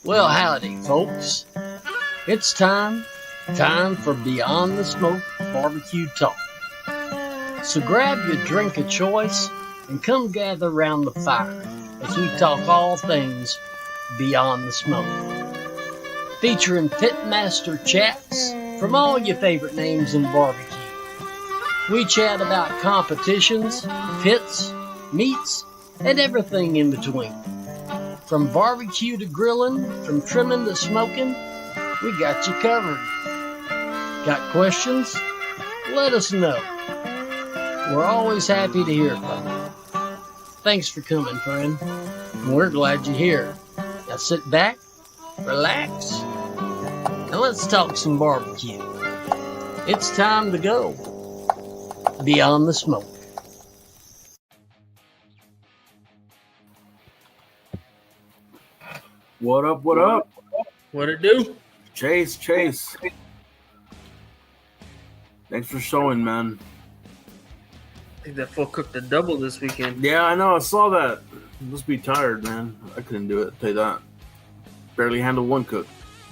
Well, howdy, folks. It's time for Beyond the Smoke Barbecue Talk. So grab your drink of choice and come gather around the fire as we talk all things Beyond the Smoke. Featuring pitmaster chats from all your favorite names in barbecue. We chat about competitions, pits, meats, and everything in between. From barbecue to grilling, from trimming to smoking, we got you covered. Got questions? Let us know. We're always happy to hear from you. Thanks for coming, friend. We're glad you're here. Now sit back, relax, and let's talk some barbecue. It's time to go Beyond the Smoke. What up, what up? What it do? Chase. Thanks for showing, man. I think that fool cooked a double this weekend. Yeah, I know. I saw that. Must be tired, man. I couldn't do it. I'll tell you that. Barely handled one cook.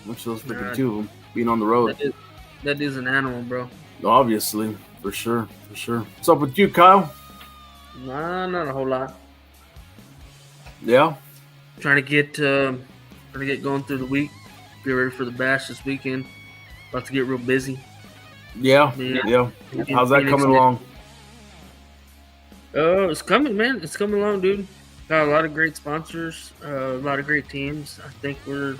Much those freaking two of them being on the road. That is an animal, bro. Obviously, for sure. What's up with you, Kyle? Nah, not a whole lot. Yeah. Trying to get going through the week. Get ready for the bash this weekend. About to get real busy. Yeah. How's that coming along? It's coming, man. It's coming along, dude. Got a lot of great sponsors, a lot of great teams. I think we're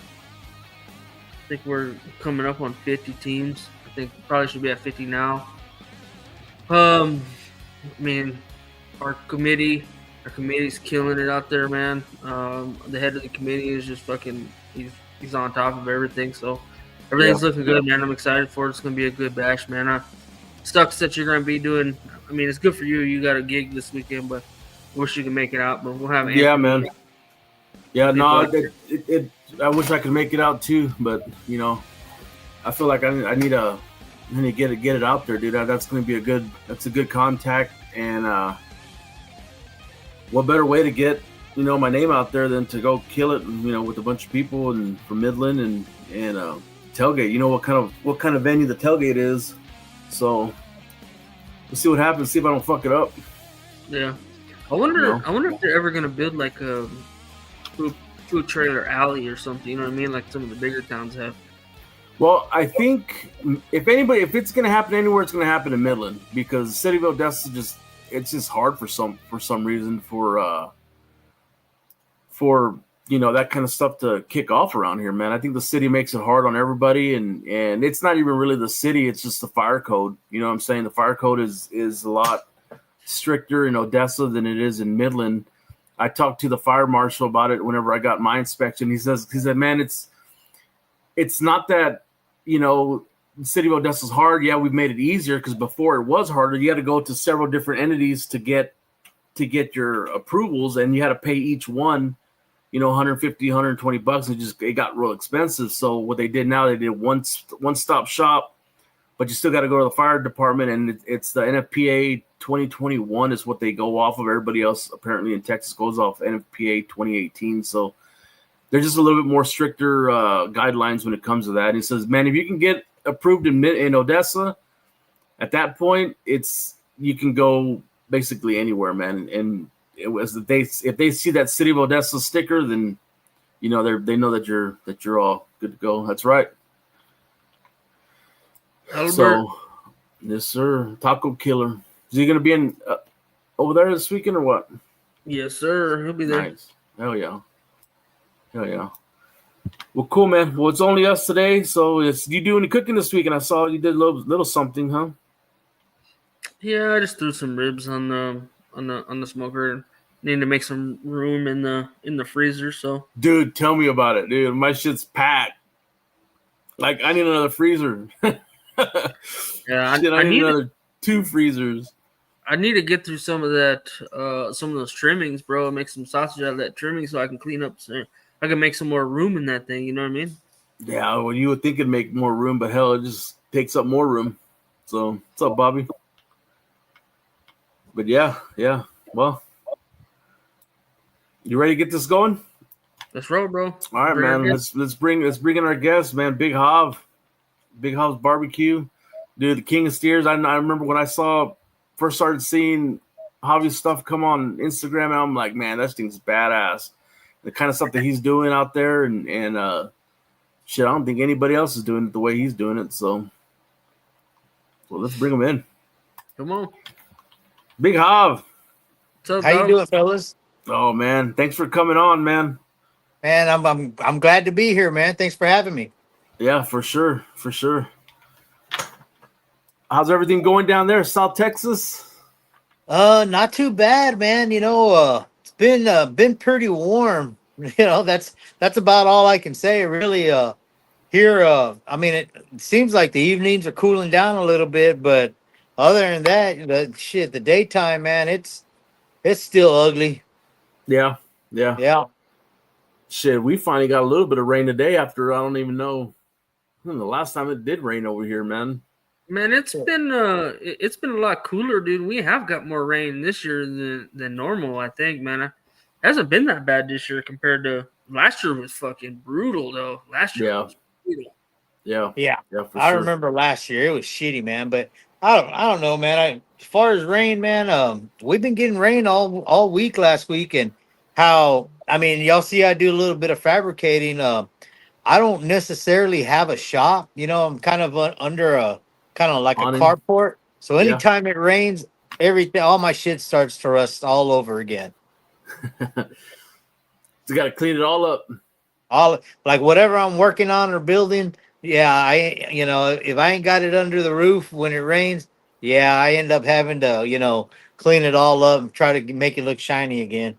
coming up on 50 teams. I think probably should be at 50 now. I mean, our committee's killing it out there, man. The head of the committee is just fucking. He's on top of everything, so everything's looking good, man. I'm excited for it. It's gonna be a good bash, man. Sucks that you're gonna be doing. I mean, it's good for you. You got a gig this weekend, but wish you could make it out. But we'll have. Yeah, man. Yeah, no, I wish I could make it out too, but you know, I feel like I need to get it out there, dude. That's gonna be a good contact, and what better way to get my name out there than to go kill it, with a bunch of people and from Midland and tailgate. You know what kind of venue the tailgate is, so we'll see what happens. See if I don't fuck it up. Yeah, I wonder if they're ever gonna build like a food trailer alley or something. You know what I mean? Like some of the bigger towns have. Well, I think if it's gonna happen anywhere, it's gonna happen in Midland, because the city of Odessa it's just hard for some reason for that kind of stuff to kick off around here, man. I think the city makes it hard on everybody, and it's not even really the city, it's just the fire code. You know what I'm saying? The fire code is a lot stricter in Odessa than it is in Midland. I talked to the fire marshal about it whenever I got my inspection. He said, man, it's not that, the city of Odessa is hard. Yeah, we've made it easier, because before it was harder. You had to go to several different entities to get your approvals, and you had to pay each one, $150, $120. It got real expensive. So what they did now, they did one stop shop, but you still got to go to the fire department, and it's the NFPA 2021 is what they go off of. Everybody else apparently in Texas goes off NFPA 2018. So they're just a little bit more stricter guidelines when it comes to that. And he says, man, if you can get approved in Odessa, at that point, you can go basically anywhere, man. And it was if they see that City of Odessa sticker, then they know that you're all good to go. That's right. Albert. So, yes, sir. Taco Killer. Is he going to be in over there this weekend or what? Yes, sir. He'll be there. Nice. Hell yeah. Well, cool, man. Well, it's only us today, so you do any cooking this weekend? I saw you did a little something, huh? Yeah, I just threw some ribs on the smoker. Need to make some room in the freezer. So, dude, tell me about it, dude. My shit's packed. Like, I need another freezer. Yeah, I need another 2 freezers. I need to get through some of that, some of those trimmings, bro. Make some sausage out of that trimming so I can clean up. So I can make some more room in that thing. You know what I mean? Yeah. Well, you would think it'd make more room, but hell, it just takes up more room. So, what's up, Bobby? But yeah. Well, you ready to get this going? Let's roll, bro. All right, man. Let's bring in our guest, man. Big Hav's barbecue, dude. The king of steers. I remember when I first started seeing Javi's stuff come on Instagram, and I'm like, man, that thing's badass. The kind of stuff that he's doing out there, and shit, I don't think anybody else is doing it the way he's doing it. So, well, let's bring him in. Come on, Big Jav. What's up, How dog? you doing, fellas? Oh man, thanks for coming on, man. Man, I'm glad to be here, man. Thanks for having me. Yeah, for sure. How's everything going down there, South Texas? Not too bad, man. It's been pretty warm. That's about all I can say, really. Here, I mean, it seems like the evenings are cooling down a little bit, but other than that, the daytime, man, it's still ugly. Yeah. Shit, we finally got a little bit of rain today after I don't even know the last time it did rain over here, man. Man, it's been a lot cooler, dude. We have got more rain this year than normal, I think, man. It hasn't been that bad this year compared to last year. Was fucking brutal though. Last year was brutal. Yeah. For I sure. remember last year it was shitty, man. But I don't know, man. As far as rain, man, we've been getting rain all week last week, and y'all see I do a little bit of fabricating. I don't necessarily have a shop. I'm kind of under a kind of like a carport. So anytime it rains, all my shit starts to rust all over again. You got to clean it all up. All like whatever I'm working on or building. Yeah, if I ain't got it under the roof when it rains, I end up having to, clean it all up and try to make it look shiny again.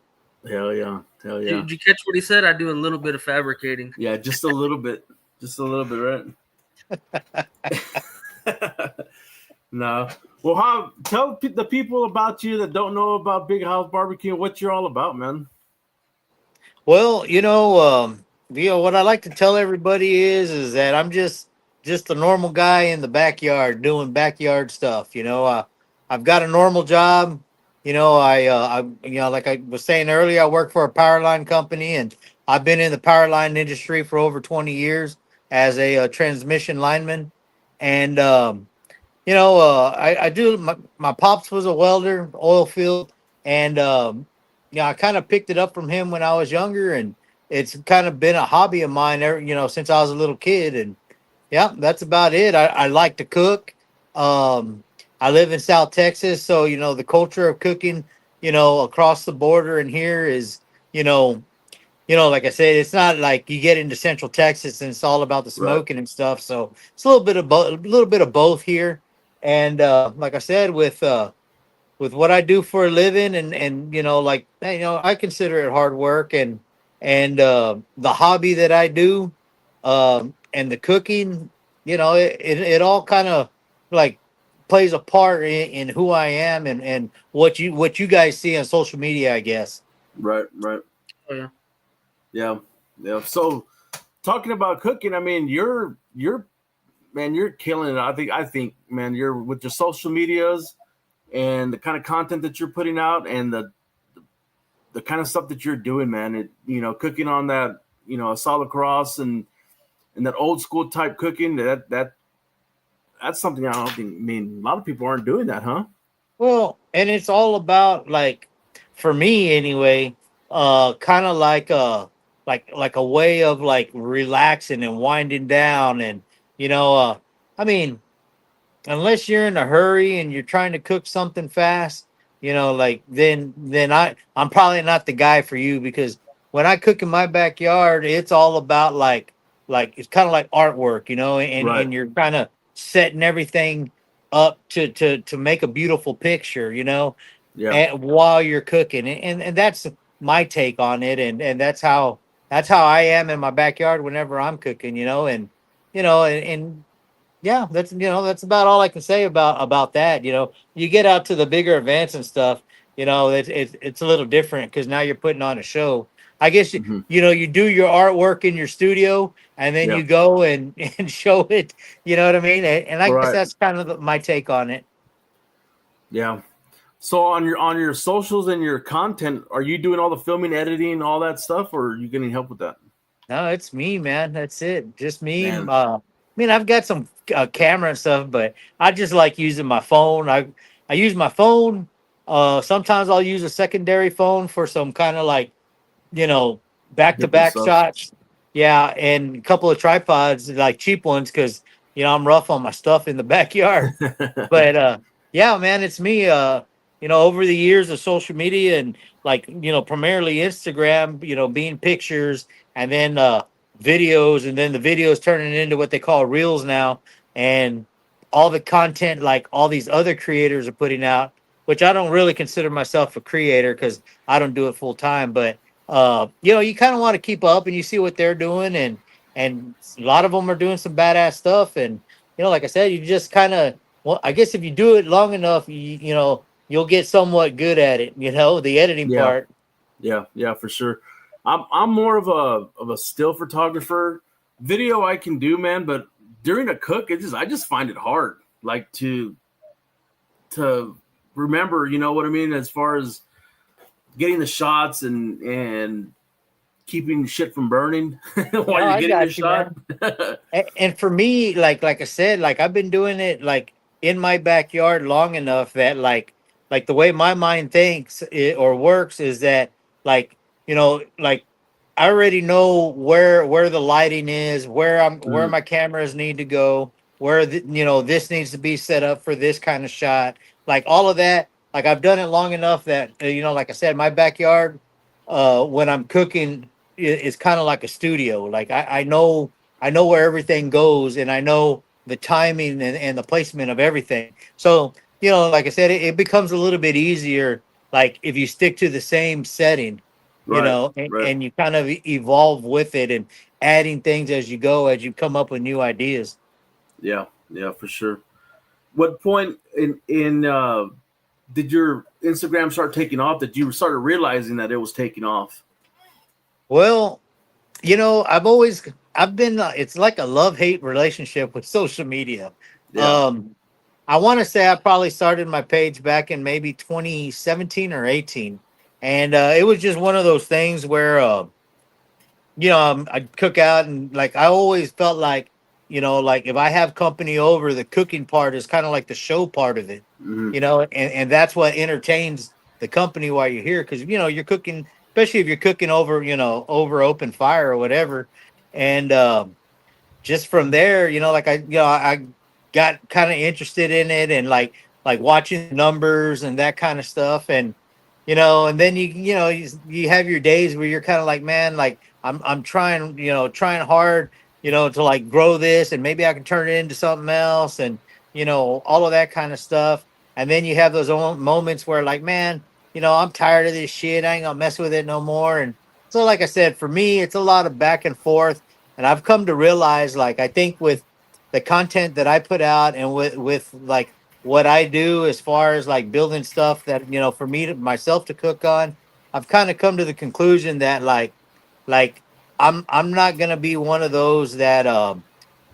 Hell yeah. Did you catch what he said? I do a little bit of fabricating. Yeah, just a little bit. Right? No. Well, tell the people about you that don't know about Big House Barbecue and what you're all about, man. Well, what I like to tell everybody is that I'm just a normal guy in the backyard doing backyard stuff. I've got a normal job. Like I was saying earlier, I work for a power line company, and I've been in the power line industry for over 20 years as a transmission lineman. And, I do, my pops was a welder, oil field. And, I kind of picked it up from him when I was younger, and it's kind of been a hobby of mine, since I was a little kid. And yeah, that's about it. I like to cook. I live in South Texas, so the culture of cooking, across the border and here is, you know, like I said, it's not like you get into Central Texas and it's all about the Right. smoking and stuff. So it's a little bit of both here. And like I said, with what I do for a living, and like I consider it hard work, and the hobby that I do, and the cooking, it all kind of like plays a part in who I am, and what you guys see on social media, I guess. Right. Right. Oh yeah. Yeah. Yeah. So talking about cooking, I mean, you're man, you're killing it. I think, man, you're with your social medias and the kind of content that you're putting out and the kind of stuff that you're doing, man. Cooking on that, Asado Cross and that old school type cooking. That's something I don't think. I mean, a lot of people aren't doing that, huh? Well, and it's all about, like, for me anyway, kind of like a way of like relaxing and winding down, and you know, uh, I mean, unless you're in a hurry and you're trying to cook something fast, like then I'm probably not the guy for you, because when I cook in my backyard, it's all about like it's kind of like artwork, and Right. you're kind of setting everything up to make a beautiful picture, Yeah. and while you're cooking, and that's my take on it, and that's how I am in my backyard whenever I'm cooking, and yeah, that's about all I can say about that. You get out to the bigger events and stuff. It's a little different because now you're putting on a show. I guess Hmm. you do your artwork in your studio and then Yeah. you go and and show it. You know what I mean? And I guess Right. that's kind of my take on it. Yeah. So on your socials and your content, are you doing all the filming, editing, all that stuff, or are you getting help with that? No, it's me, man. That's it. Just me. Man. I mean, I've got some camera and stuff, but I just like using my phone. I use my phone. Sometimes I'll use a secondary phone for some kind of like you know back to Different back stuff. shots. Yeah, and a couple of tripods, like cheap ones, because I'm rough on my stuff in the backyard. But yeah, man, it's me. Over the years of social media and like primarily Instagram, being pictures and then videos, and then the videos turning into what they call reels now, and all the content like all these other creators are putting out, which I don't really consider myself a creator because I don't do it full time. But you kind of want to keep up and you see what they're doing, and a lot of them are doing some badass stuff, and like I said, you just kind of well, I guess if you do it long enough, you'll get somewhat good at it. The editing Yeah. part. Yeah. Yeah. For sure. I'm more of a still photographer. Video I can do, man, but during a cook, I just find it hard, like to remember. You know what I mean? As far as getting the shots and keeping shit from burning No, while you're I getting your got you, shot. man. And for me, like I said, like I've been doing it like in my backyard long enough that like the way my mind thinks or works is that like I already know where the lighting is, where Mhm. my cameras need to go, where this needs to be set up for this kind of shot, like all of that. Like I've done it long enough that like I said, my backyard, when I'm cooking, is kind of like a studio. Like I know where everything goes, and I know the timing and the placement of everything. So like I said, it becomes a little bit easier. Like if you stick to the same setting, Right. and, Right. and you kind of evolve with it and adding things as you go, as you come up with new ideas. Yeah. Yeah. For sure. What point in did your Instagram start taking off? That you started realizing that it was taking off? Well, I've been it's like a love-hate relationship with social media. Yeah. Um I want to say I probably started my page back in maybe 2017 or 18. And it was just one of those things where I'd cook out, and like I always felt like, like if I have company over, the cooking part is kind of like the show part of it, Hmm. and that's what entertains the company while you're here, because you're cooking, especially if you're cooking over, over open fire or whatever. And just from there, like I got kind of interested in it, and like like watching the numbers and that kind of stuff. And, and then you have your days where you're kind of like, man, like I'm trying, trying hard, to like grow this and maybe I can turn it into something else and, all of that kind of stuff. And then you have those moments where like, man, I'm tired of this shit. I ain't gonna mess with it no more. And so, like I said, for me, it's a lot of back and forth. And I've come to realize, like, I think with the content that I put out and with like what I do as far as like building stuff that, for me to myself to cook on, I've kind of come to the conclusion that like I'm not gonna be one of those that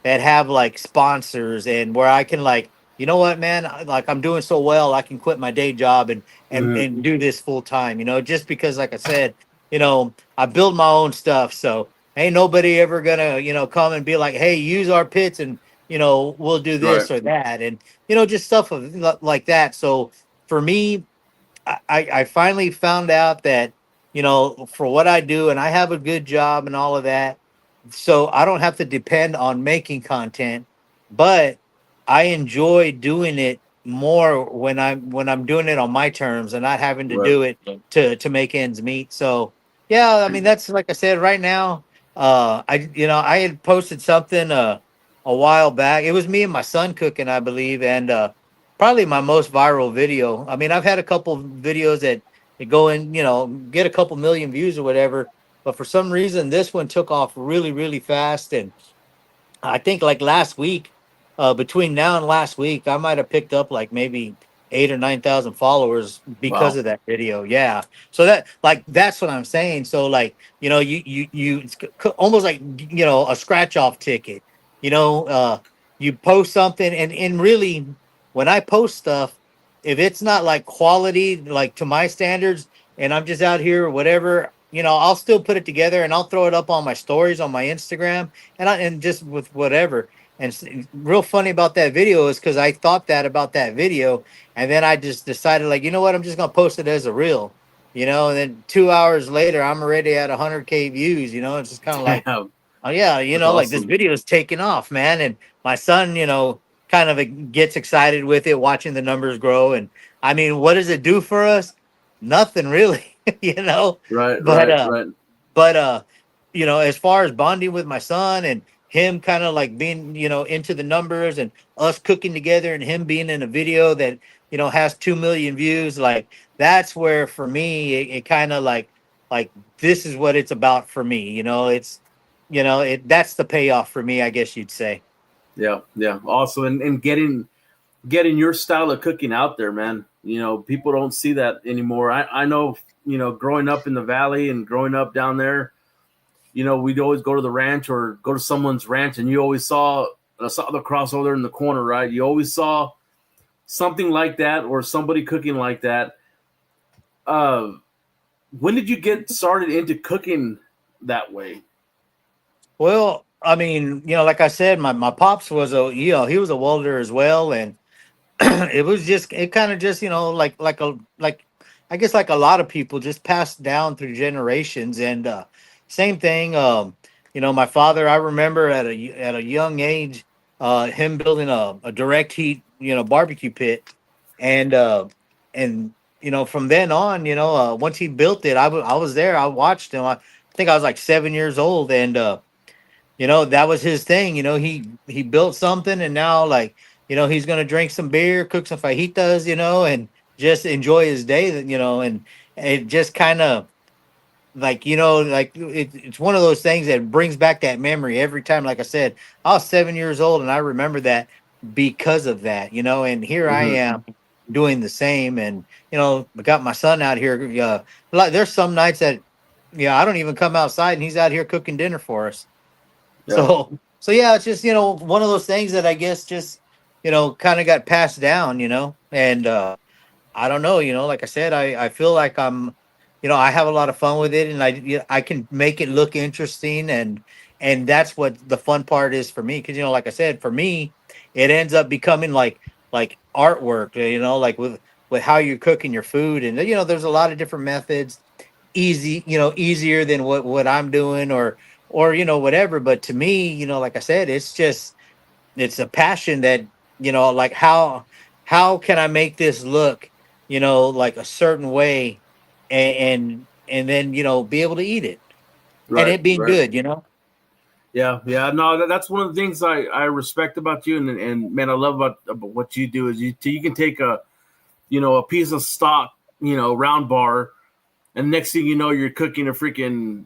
have like sponsors and where I can like, you know what, man, like I'm doing so well, I can quit my day job and Mhm. and do this full time, just because, like I said, I build my own stuff, so ain't nobody ever gonna, come and be like, hey, use our pits and we'll do Right. this or that, and just stuff like that. So for me, I finally found out that, for what I do, and I have a good job and all of that, so I don't have to depend on making content, but I enjoy doing it more when I'm doing it on my terms and not having to Right. do it to make ends meet. So yeah, I mean that's like I said right now. I had posted something a while back. It was me and my son cooking, I believe, and probably my most viral video. I mean, I've had a couple videos that go in, get a couple million views or whatever, but for some reason this one took off really, really fast. And I think like last week, between now and last week, I might have picked up like maybe 8 or 9 thousand followers because Wow. of that video. Yeah. So that's what I'm saying. So like, it's almost like, a scratch off ticket, you post something and really when I post stuff, if it's not like quality, like to my standards, and I'm just out here or whatever, I'll still put it together and I'll throw it up on my stories on my Instagram and just with whatever. And real funny about that video is because I thought that about that video, and then I just decided, like, you know what, I'm just gonna post it as a reel, and then 2 hours later, I'm already at 100K views. It's just kind of like, Damn. oh yeah, That's like this awesome. video is taking off, man. And my son, kind of gets excited with it, watching the numbers grow. And I mean, what does it do for us? Nothing really, Right. but Right. Right. but as far as bonding with my son and him kind of like being, into the numbers and us cooking together and him being in a video that, has 2 million views, like that's where for me it kind of like this is what it's about for me. It's that's the payoff for me, I guess you'd say. Yeah. Yeah. Awesome. And getting your style of cooking out there, man. People don't see that anymore. I know, growing up in the valley and growing up down there, we'd always go to the ranch or go to someone's ranch, and you always saw an Asado Cross over there in the corner, right? You always saw something like that or somebody cooking like that. Uh, when did you get started into cooking that way? Well, I mean, like I said, my pops was he was a welder as well. And it kind of just, like I guess like a lot of people just passed down through generations. And same thing, my father, I remember at a young age, him building a direct heat, barbecue pit. And from then on, once he built it, I was there, I watched him. I think I was like 7 years old. And that was his thing. He built something, and now, like, he's gonna drink some beer, cook some fajitas, and just enjoy his day. And it just kind of like, like it's one of those things that brings back that memory every time. Like I said, I was 7 years old, and I remember that because of that. And here I Hmm. am doing the same. And I got my son out here. Like there's some nights that I don't even come outside, and he's out here cooking dinner for us. Yeah. So yeah, it's just, one of those things that I guess just, kind of got passed down, and I don't know, like I said, I feel like I have a lot of fun with it, and I can make it look interesting, and that's what the fun part is for me. Because like I said, for me, it ends up becoming like artwork, like with how you're cooking your food. And there's a lot of different methods, easier than what I'm doing, or whatever. But to me, like I said, it's a passion that, like how can I make this look, like a certain way, and then be able to eat it and Right, it being right. good, Yeah, yeah. No, that's one of the things I respect about you, and man, I love about what you do is you can take a piece of stock, round bar, and next thing you know, you're cooking a freaking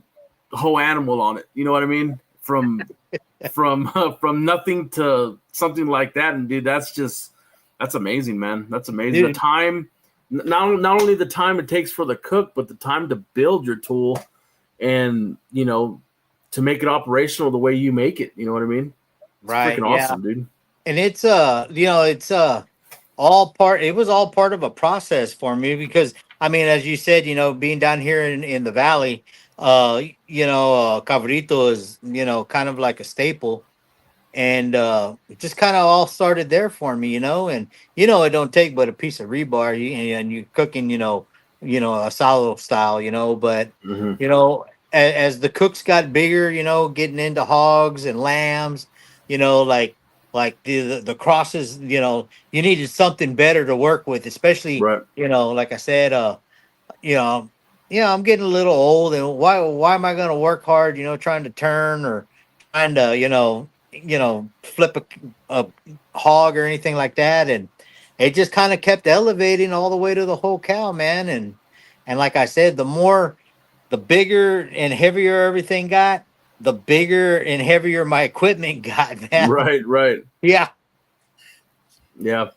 whole animal on it. You know what I mean? From nothing to something like that, and dude, that's amazing, man. That's amazing. The dude. time, not only the time it takes for the cook, but the time to build your tool, and to make it operational the way you make it. You know what I mean? It's Right, freaking yeah. awesome, dude. And it's it's all part it was all part of a process for me because I mean, as you said, being down here in the valley, cabrito is, kind of like a staple. And it just kind of all started there for me, and it don't take but a piece of rebar, and you're cooking, asado style, but Mm-hmm. as the cooks got bigger, getting into hogs and lambs, like the crosses, you needed something better to work with, especially, Right. like I said, you know, I'm getting a little old, and why am I going to work hard, trying to turn or trying to, flip a hog or anything like that, and it just kind of kept elevating all the way to the whole cow, man, and like I said, the bigger and heavier everything got, the bigger and heavier my equipment got, man. Right. Right. Yeah. Yeah.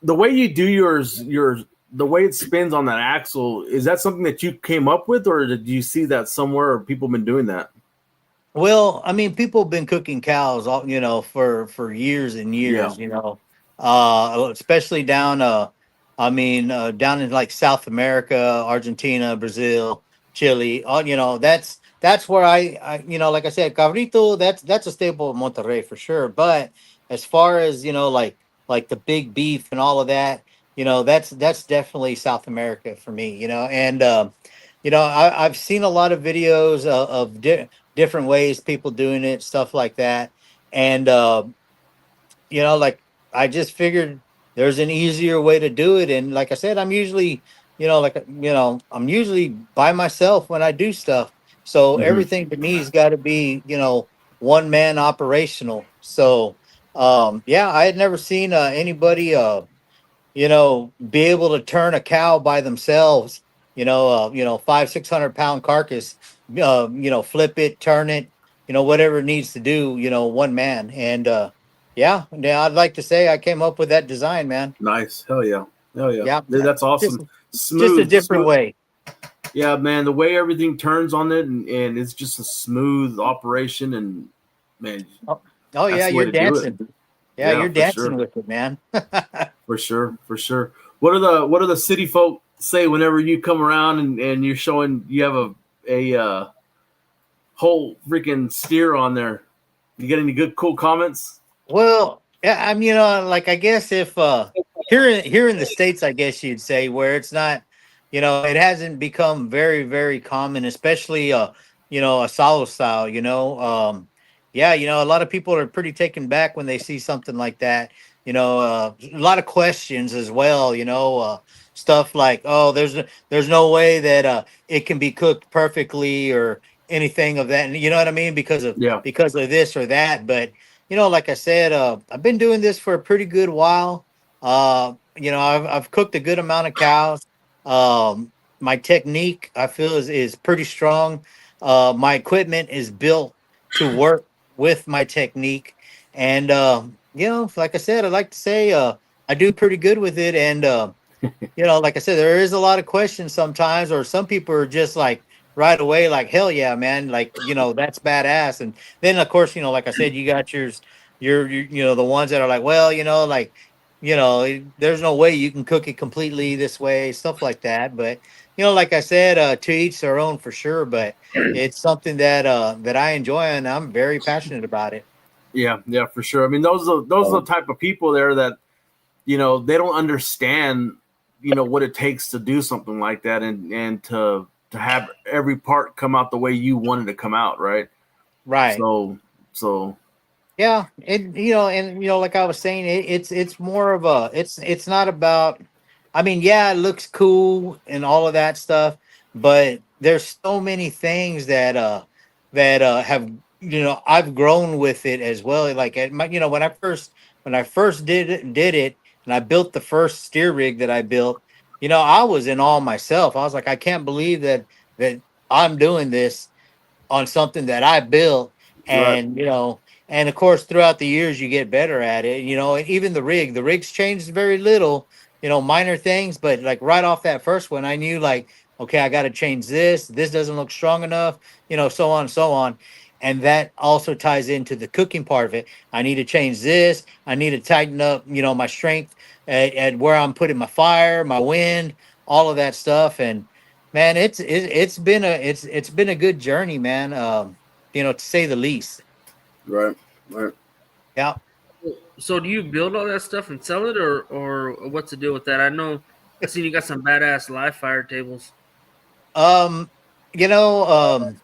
The way you do yours, the way it spins on that axle, is that something that you came up with, or did you see that somewhere, or people been doing that? Well, I mean, people have been cooking cows, all for years and Yeah. years. Especially down, down in like South America, Argentina, Brazil, Chile. All that's where I like I said, cabrito. That's a staple of Monterrey for sure. But as far as like the big beef and all of that, that's definitely South America for me. And I've seen a lot of videos of different ways people doing it, stuff like that. And like I just figured there's an easier way to do it. And like I said, I'm usually, I'm usually by myself when I do stuff. So Mm-hmm. everything to me has got to be, one man operational. So yeah, I had never seen anybody be able to turn a cow by themselves, 500-600 pound carcass, flip it, turn it, whatever it needs to do, one man. And yeah, I'd like to say I came up with that design, man. Nice. Hell yeah. Hell yeah. Yeah, Dude, that's just awesome. just a Smooth. different Smooth. way. Yeah, man. The way everything turns on it, and it's just a smooth operation, and man, Oh that's yeah, the way you're to do it. dancing. Yeah, Yeah, you're for dancing sure. with it, man. For sure. For sure. What do the city folk say whenever you come around and you're showing you have a whole freaking steer on there? You get any good cool comments? Well, yeah, I'm like I guess if here in the States, I guess you'd say where it's not, it hasn't become very, very common, especially a solo style, yeah, a lot of people are pretty taken back when they see something like that. A lot of questions as well, stuff like, oh, there's no way that it can be cooked perfectly or anything of that. And you know what I mean? Yeah. Because of this or that. But like I said, I've been doing this for a pretty good while. I've cooked a good amount of cows. My technique, I feel, is pretty strong. My equipment is built to work with my technique, and like I said, I'd like to say I do pretty good with it. And like I said, there is a lot of questions sometimes, or some people are just like right away, like, hell yeah, man, like, that's badass. And then of course, like I said, you got your the ones that are like, well, like, there's no way you can cook it completely this way, stuff like that. But like I said, to each their own for sure. But it's something that I enjoy, and I'm very passionate about it. Yeah, yeah, for sure. I mean, those are the type of people there that they don't understand what it takes to do something like that, and to have every part come out the way you wanted to come out, right? Right. So Yeah, and like I was saying, it's more of a it's not about. I mean, yeah, it looks cool and all of that stuff, but there's so many things that have I've grown with it as well. Like at my, when I first did it, and I built the first steer rig that I built, I was in awe myself. I was like, I can't believe that I'm doing this on something that I built. Right. And and of course throughout the years you get better at it, and even the rig's changed very little, minor things, but like right off that first one I knew, like, okay, I got to change this doesn't look strong enough, so on and so on. And that also ties into the cooking part of it. I need to change this, I need to tighten up, my strength at where I'm putting my fire, my wind, all of that stuff. And man, it's been a good journey, man. To say the least. Right. Right. Yeah. So do you build all that stuff and sell it, or what's the deal with that? I know I seen you got some badass live fire tables. Um, you know, um,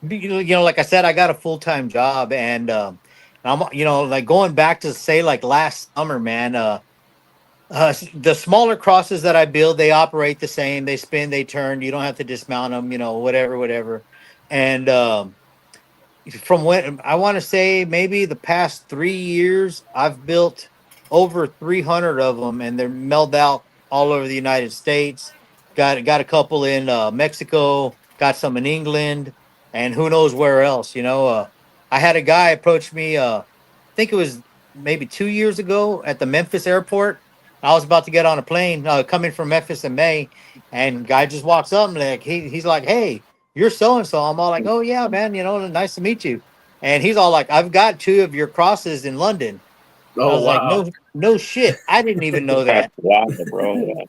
like I said, I got a full-time job, and I'm, like going back to say like last summer, man. The smaller crosses that I build, they operate the same. They spin, they turn. You don't have to dismount them. Whatever, whatever. And from when I want to say maybe the past 3 years, I've built over 300 of them, and they're mailed out all over the United States. Got a couple in Mexico, got some in England, and who knows where else. I had a guy approach me. I think it was maybe 2 years ago at the Memphis airport. I was about to get on a plane coming from Memphis in May, and guy just walks up and like he's like, "Hey, you're so and so." I'm all like, "Oh yeah, man, nice to meet you." And he's all like, "I've got two of your crosses in London." I Oh was like, wow. "No, no shit, I didn't even know That's that." wild, bro.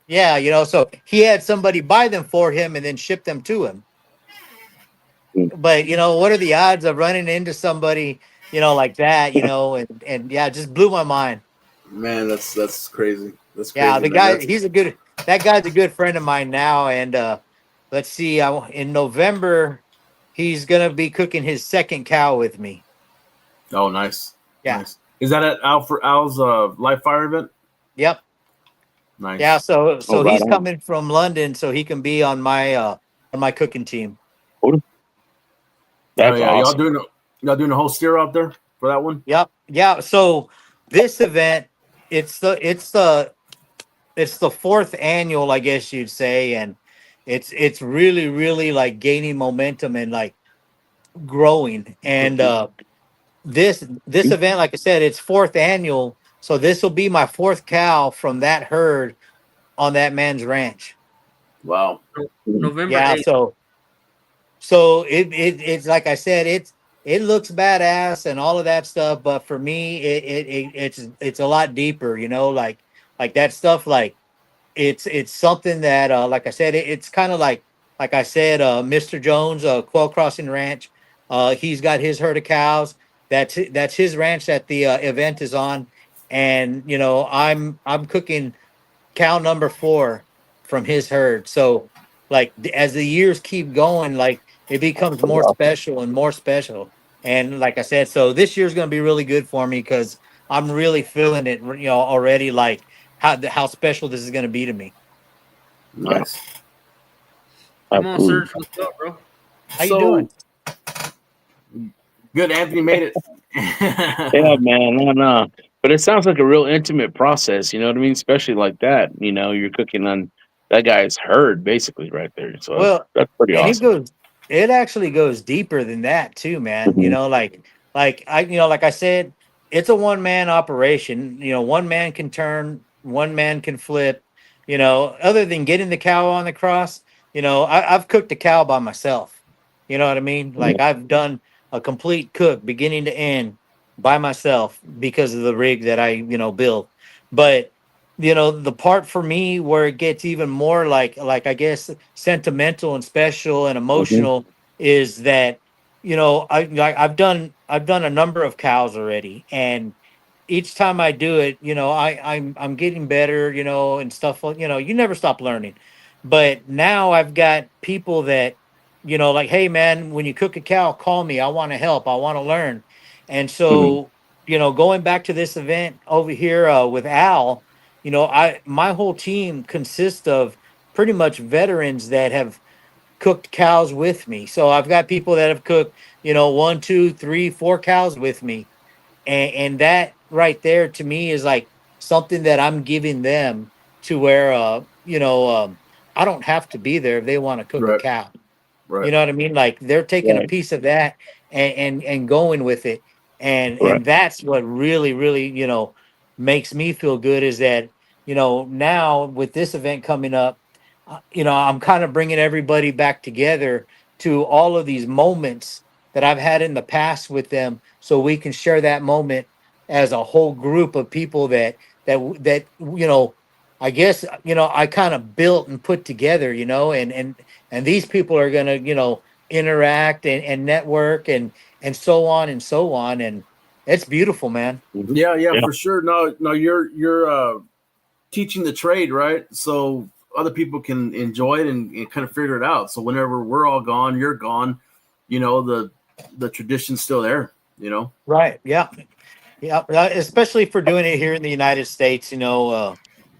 Yeah. Yeah, so he had somebody buy them for him and then ship them to him. Mm. But what are the odds of running into somebody like that? And yeah, it just blew my mind. Man, that's crazy. That's Yeah, crazy, the man. guy, That's that guy's a good friend of mine now. And let's see, in November, he's gonna be cooking his second cow with me. oh nice. Yeah. Nice. Is that at Al's live fire event? Yep. Yeah. Nice. So Oh, so right he's on. coming from London so he can be on my cooking team. Cool. Oh That's yeah. awesome. Y'all doing a whole steer out there for that one? Yep. Yeah. So this event, it's the it's the it's the fourth annual, I guess you'd say, and it's really really like gaining momentum and like growing. And this event, like I said, it's fourth annual. So this will be my fourth cow from that herd on that man's ranch. Wow. November Yeah. 8th. So it's like I said, it looks badass and all of that stuff, but for me, it's a lot deeper, like that stuff. Like it's something that, like I said, it's kind of like I said, Mr. Jones, Quail Crossing Ranch, he's got his herd of cows. That's his ranch that the event is on, and I'm cooking cow number 4 from his herd. So, like as the years keep going, like it becomes Pretty more awesome. special and more special. And like I said, so this year's going to be really good for me because I'm really feeling it, already. Like how special this is going to be to me. Yeah, Nice. Come on, absolutely. Serge, what's up, bro? How you doing? So good. Anthony made it. Yeah, man. No, no. But it sounds like a real intimate process. You know what I mean? Especially like that. You're cooking on that guy's herd, basically, right there. So Well, that's pretty and awesome. it actually goes deeper than that too, man. Mhm. Like I said, it's a one man operation. One man can turn, one man can flip. Other than getting the cow on the cross, I've cooked a cow by myself. You know what I mean? Yeah. Like I've done a complete cook, beginning to end, by myself because of the rig that I built. But the part for me where it gets even more like I guess sentimental and special and Mhm. emotional is that I've done a number of cows already, and each time I do it, I'm getting better, and stuff. You never stop learning. But now I've got people that, like, hey man, when you cook a cow, call me. I want to help. I want to learn. And so, going back to this event over here with Al, my whole team consists of pretty much veterans that have cooked cows with me. So I've got people that have cooked, one, two, three, four cows with me, and that right there to me is like something that I'm giving them to where I don't have to be there if they want to cook a Right. cow. Right. You know what I mean? Like they're taking a Right. piece of that and going with it. Right. And that's what really, really, makes me feel good is that, now with this event coming up, I'm kind of bringing everybody back together to all of these moments that I've had in the past with them so we can share that moment as a whole group of people that I guess I kind of built and put together, and these people are going to interact and network and so on and so on, and it's beautiful, man. Yeah, Yeah. for sure. No, you're teaching the trade, right? So other people can enjoy it and kind of figure it out. So whenever we're all gone, you're gone, the tradition's still there, Right, yeah, yeah, especially for doing it here in the United States,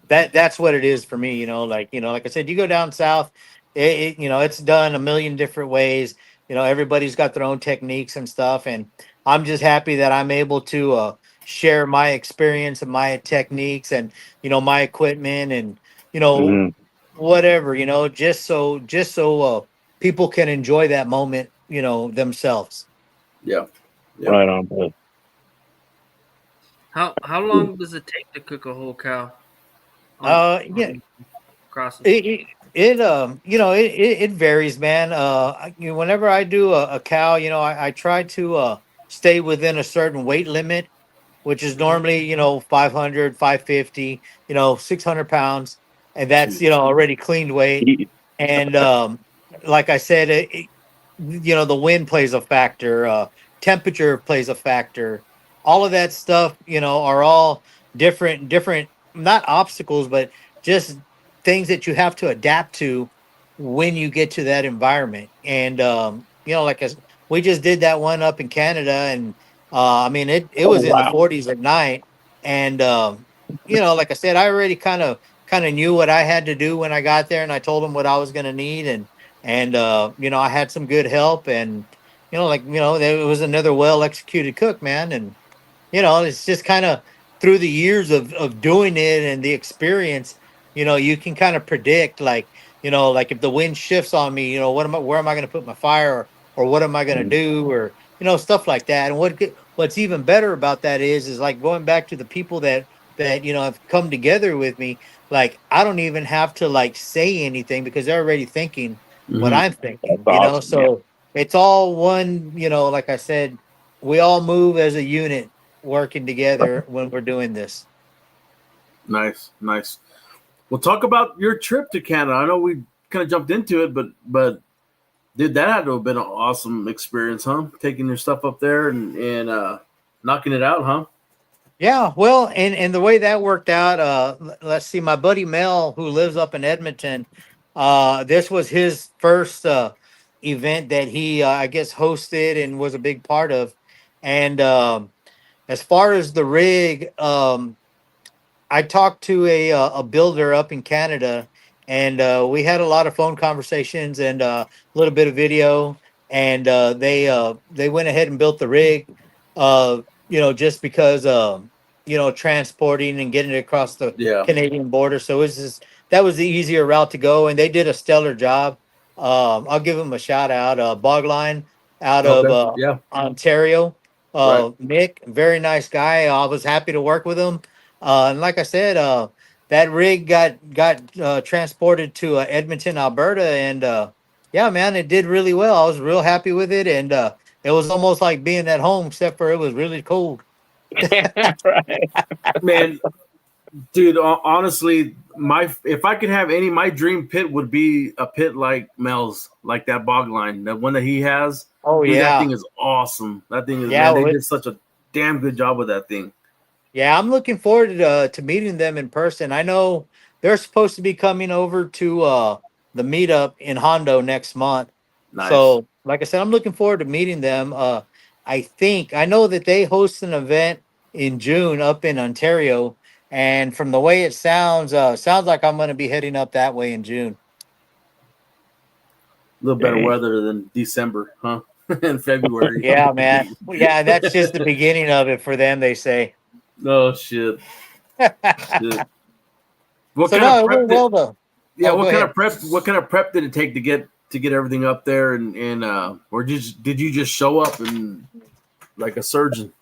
that's what it is for me, like I said, you go down south, it's done a million different ways. Everybody's got their own techniques and stuff, and I'm just happy that I'm able to share my experience and my techniques and my equipment and Mhm. whatever, just so people can enjoy that moment, themselves. Yeah. Yeah. Right on. Bud. How long does it take to cook a whole cow? Yeah, Crosses. it varies, man. Whenever I do a cow, I try to stay within a certain weight limit, which is normally 500, 550, 600 pounds, and that's Jeez. already cleaned weight. He- And like I said, the wind plays a factor, temperature plays a factor, all of that stuff, are all different, not obstacles, but just things that you have to adapt to when you get to that environment. And like we just did that one up in Canada, and I mean it Oh was in the wow. 40s at night, and like I said, I already kind of knew what I had to do when I got there, and I told them what I was going to need, and I had some good help, and it was another well executed cook, man. And it's just kind of through the years of doing it and the experience, you can kind of predict, like if the wind shifts on me, where am I going to put my fire, or what am I going to do, or stuff like that. And what's even better about that is like going back to the people that have come together with me. Like I don't even have to like say anything because they're already thinking what Mhm. I'm That's thinking, awesome. so it's all one, like I said, we all move as a unit working together when we're doing this. Nice, nice. Well, talk about your trip to Canada. I know we kind of jumped into it, but dude, that had to have been an awesome experience, huh? Taking your stuff up there and knocking it out, huh? Yeah, well, and the way that worked out, let's see, my buddy Mel, who lives up in Edmonton, this was his first event that he, I guess, hosted and was a big part of. And as far as the rig, I talked to a builder up in Canada, and we had a lot of phone conversations and a little bit of video, and they went ahead and built the rig, just because transporting and getting it across the Yeah. Canadian border. So it was just that was the easier route to go, and they did a stellar job. I'll give them a shout out, Bogline out of Okay. Yeah. Ontario. Right. Nick, very nice guy. I was happy to work with him. And like I said, that rig got transported to Edmonton, Alberta, and yeah, man, it did really well. I was real happy with it, and it was almost like being at home, except for it was really cold. Right. Man, dude, honestly, if I could have my dream pit would be a pit like Mel's, like that bog line, that one that he has. Oh Dude, that yeah, thing is awesome. That thing is, yeah, man, they well, did such a damn good job with that thing. yeah. I'm looking forward to meeting them in person. I know they're supposed to be coming over to the meetup in Hondo next month. Nice. So, like I said, I'm looking forward to meeting them. I know that they host an event in June up in Ontario, and from the way it sounds like I'm going to be heading up that way in June. A little better Dang. weather than December, huh? In February. Yeah, man. Well, yeah, that's just the beginning of it for them, they say. Oh shit. Shit. What So kind no, of it prep went did, well though. yeah, Oh, go ahead. what kind of prep did it take to get everything up there and or did you just show up and like a surgeon?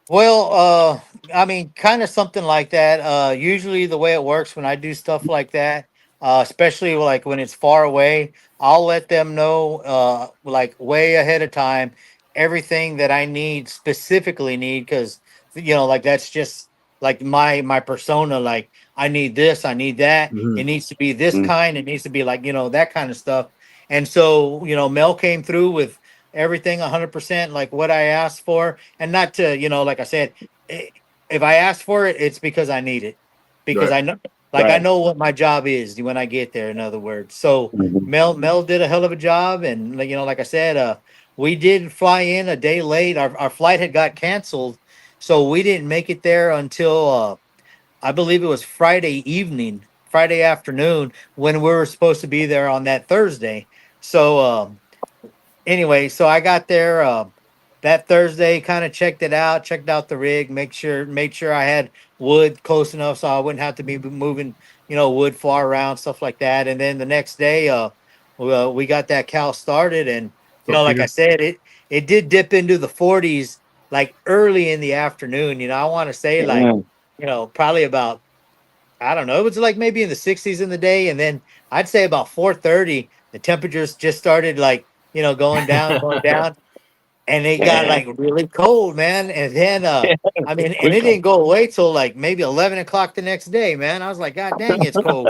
Well, I mean, kind of something like that. Usually, the way it works when I do stuff like that, especially like when it's far away, I'll let them know, like way ahead of time, everything that I need specifically need because like that's just like my persona. Like I need this, I need that. Mm-hmm. It needs to be this Mm. kind. It needs to be like that kind of stuff. And so Mel came through with everything 100% like what I asked for, and not to like I said, if I ask for it, it's because I need it, because Right. I know, like I Right. know what my job is when I get there. In other words, so Mhm. Mel did a hell of a job, and like I said, we did fly in a day late. Our flight had got canceled, so we didn't make it there until I believe it was Friday evening, Friday afternoon, when we were supposed to be there on that Thursday. So anyway, so I got there that Thursday, kind of checked out the rig, made sure I had wood close enough so I wouldn't have to be moving, wood far around, stuff like that. And then the next day, we got that cow started, and So like I Peter. said, it did dip into the 40s like early in the afternoon. I want to say like, Yeah. probably about, I don't know. It was like maybe in the 60s in the day, and then I'd say about 4:30, the temperatures just started like going down, and it got Yeah. like really cold, man. And then I mean, and it Quick. didn't go away till like maybe 11 o'clock the next day, man. I was like, God dang, it's cold.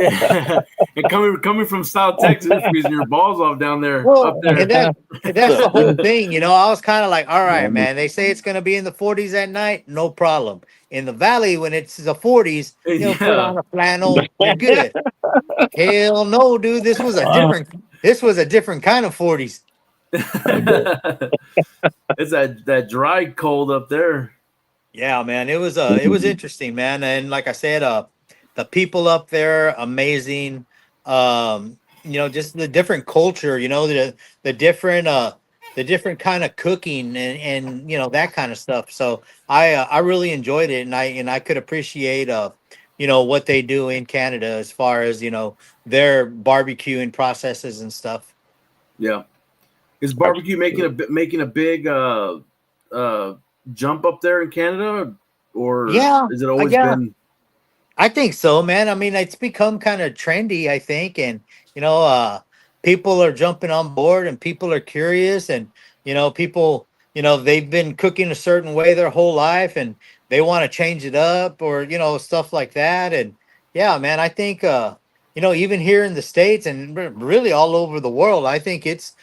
And coming from South Texas, it's freezing your balls off down there, up Well, there. and that's the whole thing, I was kind of like, all right, Yeah. man. They say it's gonna be in the 40s at night, no problem. In the valley, when it's the 40s, put Yeah. on a flannel, you're good. Hell no, dude. Uh, This was a different kind of 40s. I bet. It's that dry cold up there. Yeah, man. It was interesting, man. And like I said, the people up there, amazing. Just the different culture, the different kind of cooking and that kind of stuff. So I really enjoyed it, and I could appreciate what they do in Canada as far as their barbecuing processes and stuff. Yeah. Is barbecue making a big jump up there in Canada, or Yeah, has it always yeah. been? I think so, man. I mean, it's become kind of trendy, I think, and you know, uh, people are jumping on board, and people are curious, and people, they've been cooking a certain way their whole life, and they want to change it up, or stuff like that. And yeah, man, I think, even here in the States and really all over the world, I think it's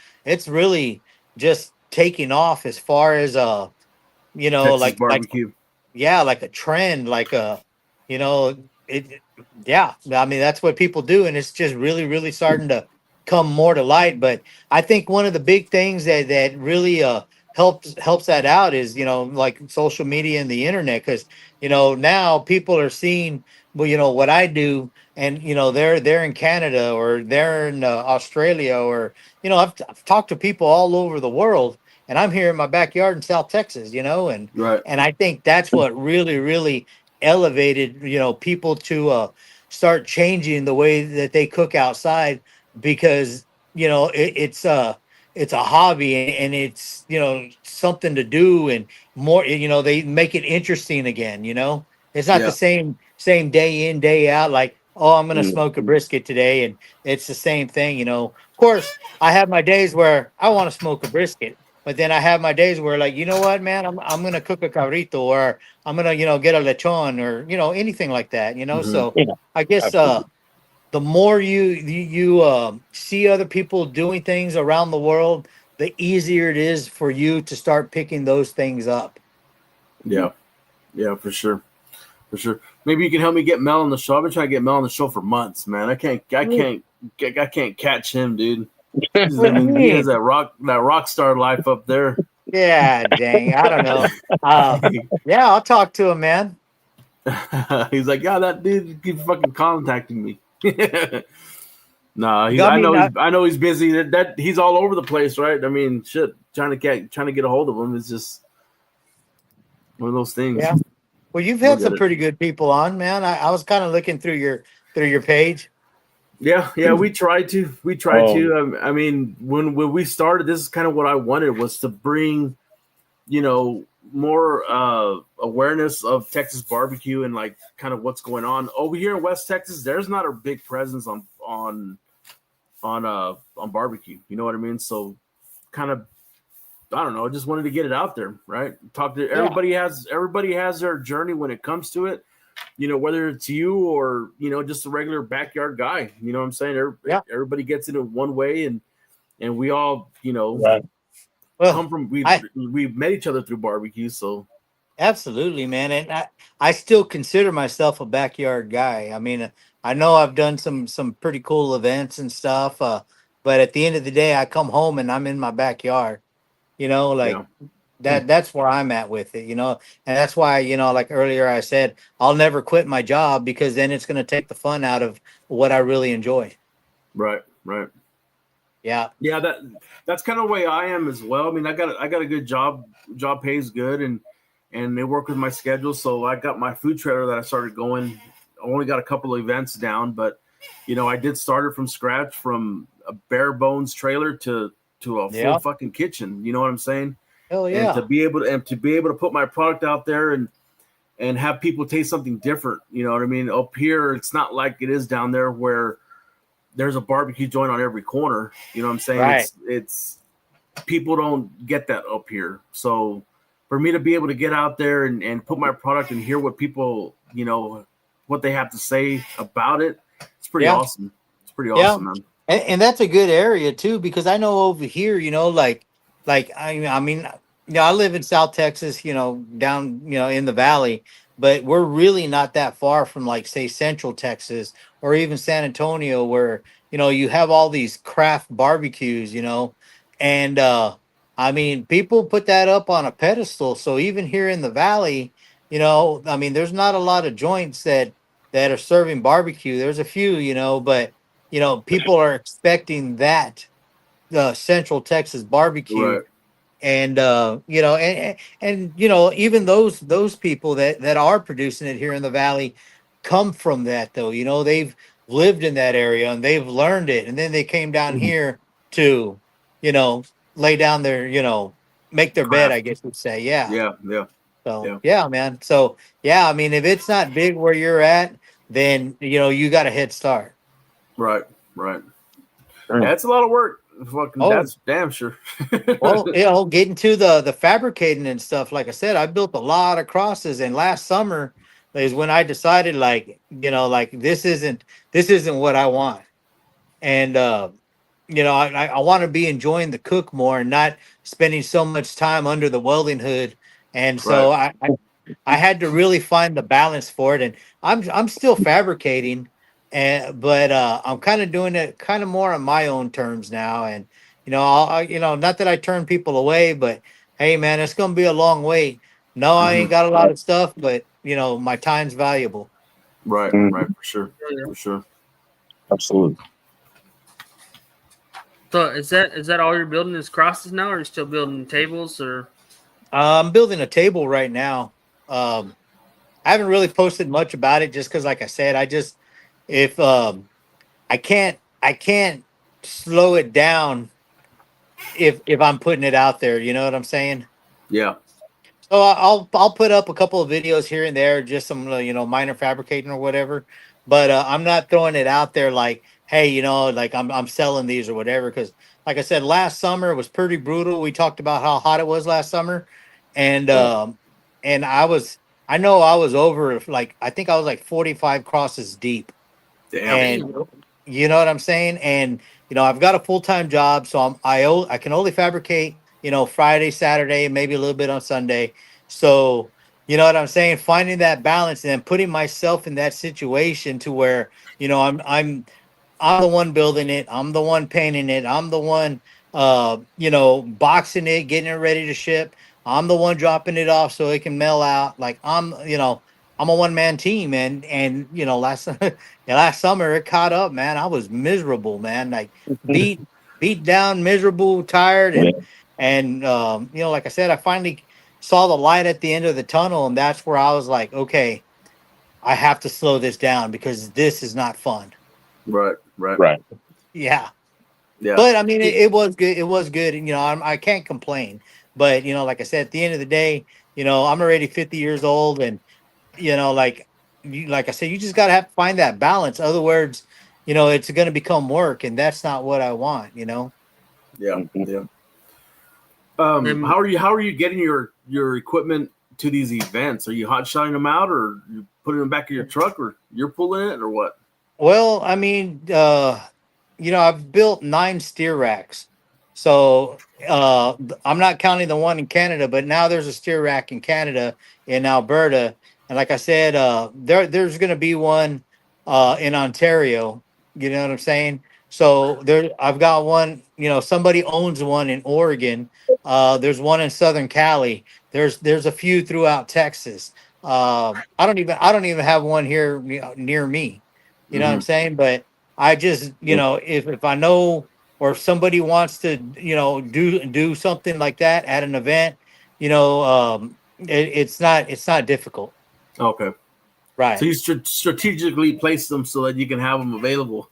really just taking off as far as Texas like barbecue. yeah, like a trend, like a, you know, yeah. I mean, that's what people do, and it's just really, really starting to come more to light. But I think one of the big things that really helps that out is like social media and the internet, because now people are seeing well what I do, and they're in Canada, or they're in Australia, or I've talked to people all over the world, and I'm here in my backyard in South Texas, and Right. and I think that's what really, really elevated, people to start changing the way that they cook outside, because it's a hobby, and it's something to do, and more, they make it interesting again. It's not the Yeah. same day in, day out, like, oh, I'm gonna Mm. smoke a brisket today, and it's the same thing. Of course, I have my days where I want to smoke a brisket, but then I have my days where, like, you know what, man, I'm gonna cook a cabrito, or I'm gonna, get a lechon, or anything like that. Hmm. So Yeah. I guess Absolutely. the more you see other people doing things around the world, the easier it is for you to start picking those things up. Yeah. Yeah, for sure. For sure. Maybe you can help me get Mel on the show. I've been trying to get Mel on the show for months, man. I can't catch him, dude. I What do you mean, he has mean? that rock star life up there. Yeah, dang. I don't know. Yeah, I'll talk to him, man. He's like, yeah, that dude keeps fucking contacting me. Nah, I mean, I know he's busy. That he's all over the place, right? I mean, shit, trying to get a hold of him is just one of those things. yeah. Well, you've We'll had get some it. pretty good people on, man. I was kind of looking through your page. Yeah, we tried to. I mean, when we started, this is kind of what I wanted, was to bring, more awareness of Texas barbecue and like kind of what's going on over here in West Texas. There's not a big presence on barbecue. You know what I mean? So kind of, I don't know, just wanted to get it out there, right? Talk to everybody. Everybody has their journey when it comes to it. Whether it's you or just a regular backyard guy. You know what I'm saying? Everybody gets it in one way, and we all Right. Well, come from we met each other through barbecue. So absolutely, man. And I still consider myself a backyard guy. I mean, I know I've done some pretty cool events and stuff, but at the end of the day, I come home and I'm in my backyard. Like that's where I'm at with it. And that's why like earlier I said, I'll never quit my job, because then it's going to take the fun out of what I really enjoy. Right. Yeah. That's kind of the way I am as well. I mean, I got a good job. Job pays good, and they work with my schedule. So I got my food trailer that I started going. I only got a couple of events down, but I did start it from scratch, from a bare bones trailer to a full fucking kitchen. You know what I'm saying? Hell yeah. And to be able to put my product out there and have people taste something different. You know what I mean? Up here, it's not like it is down there, where there's a barbecue joint on every corner. You know what I'm saying? Right. It's people don't get that up here. So for me to be able to get out there and put my product and hear what people, what they have to say about it, it's pretty awesome. It's pretty awesome, man. And that's a good area too, because I know over here, I mean, I live in South Texas, down, in the valley, but we're really not that far from, like, say, Central Texas or even San Antonio, where, you have all these craft barbecues, and I mean, people put that up on a pedestal. So even here in the valley, I mean, there's not a lot of joints that are serving barbecue. There's a few, but people are expecting that Central Texas barbecue. Right. And even those people that are producing it here in the valley come from that, though. They've lived in that area and they've learned it, and then they came down here to lay down their make their bed, I guess you'd say. Yeah. So yeah, man. So yeah, I mean, if it's not big where you're at, then you got a head start. Right. That's a lot of work. Fucking, that's damn sure. Well, getting to the fabricating and stuff, like I said, I built a lot of crosses, and last summer is when I decided, like this isn't what I want. And I want to be enjoying the cook more and not spending so much time under the welding hood. And so I had to really find the balance for it. And I'm still fabricating, but I'm kind of doing it kind of more on my own terms now. And not that I turn people away, but hey, man, it's gonna be a long wait. No, I ain't got a lot of stuff, but my time's valuable. Right, for sure. Absolutely. So is that all you're building is crosses now, or are you still building tables? Or I'm building a table right now. I haven't really posted much about it, just because, like I said, if I can't slow it down if I'm putting it out there. You know what I'm saying? Yeah. So I'll put up a couple of videos here and there, just some minor fabricating or whatever. But I'm not throwing it out there like, hey, like I'm selling these or whatever. Because like I said, last summer was pretty brutal. We talked about how hot it was last summer, and I was over, like, I think I was like 45 crosses deep. Damn. And you know what I'm saying? And I've got a full-time job, so I can only fabricate Friday, Saturday, and maybe a little bit on Sunday. So you know what I'm saying? Finding that balance and then putting myself in that situation to where I'm the one building it, I'm the one painting it, I'm the one boxing it, getting it ready to ship. I'm the one dropping it off so it can mail out. Like I'm a one man team, and last summer it caught up, man. I was miserable, man. Like beat beat down, miserable, tired, Yeah. and like I said, I finally saw the light at the end of the tunnel, and that's where I was like, okay, I have to slow this down because this is not fun. Right. Right. Yeah. Yeah. But I mean, it was good. It was good. And, I can't complain. But like I said, at the end of the day, I'm already 50 years old, and like I said, you just gotta have to find that balance. Other words, it's going to become work, and that's not what I want. Yeah. Mhm. Yeah. And How are you getting your equipment to these events? Are you hot shotting them out, or you putting them back in your truck, or you're pulling it, or what? Well, I mean, I've built 9 steer racks. So I'm not counting the one in Canada, but now there's a steer rack in Canada, in Alberta. And like I said, there's going to be one in Ontario. You know what I'm saying? So I've got one, somebody owns one in Oregon. There's one in Southern Cali. There's a few throughout Texas. I don't even have one here near me. You know what I'm Mhm. saying? But I just, if I know, or if somebody wants to, do something like that at an event, it's not difficult, Okay. So right? you strategically place them so that you can have them available.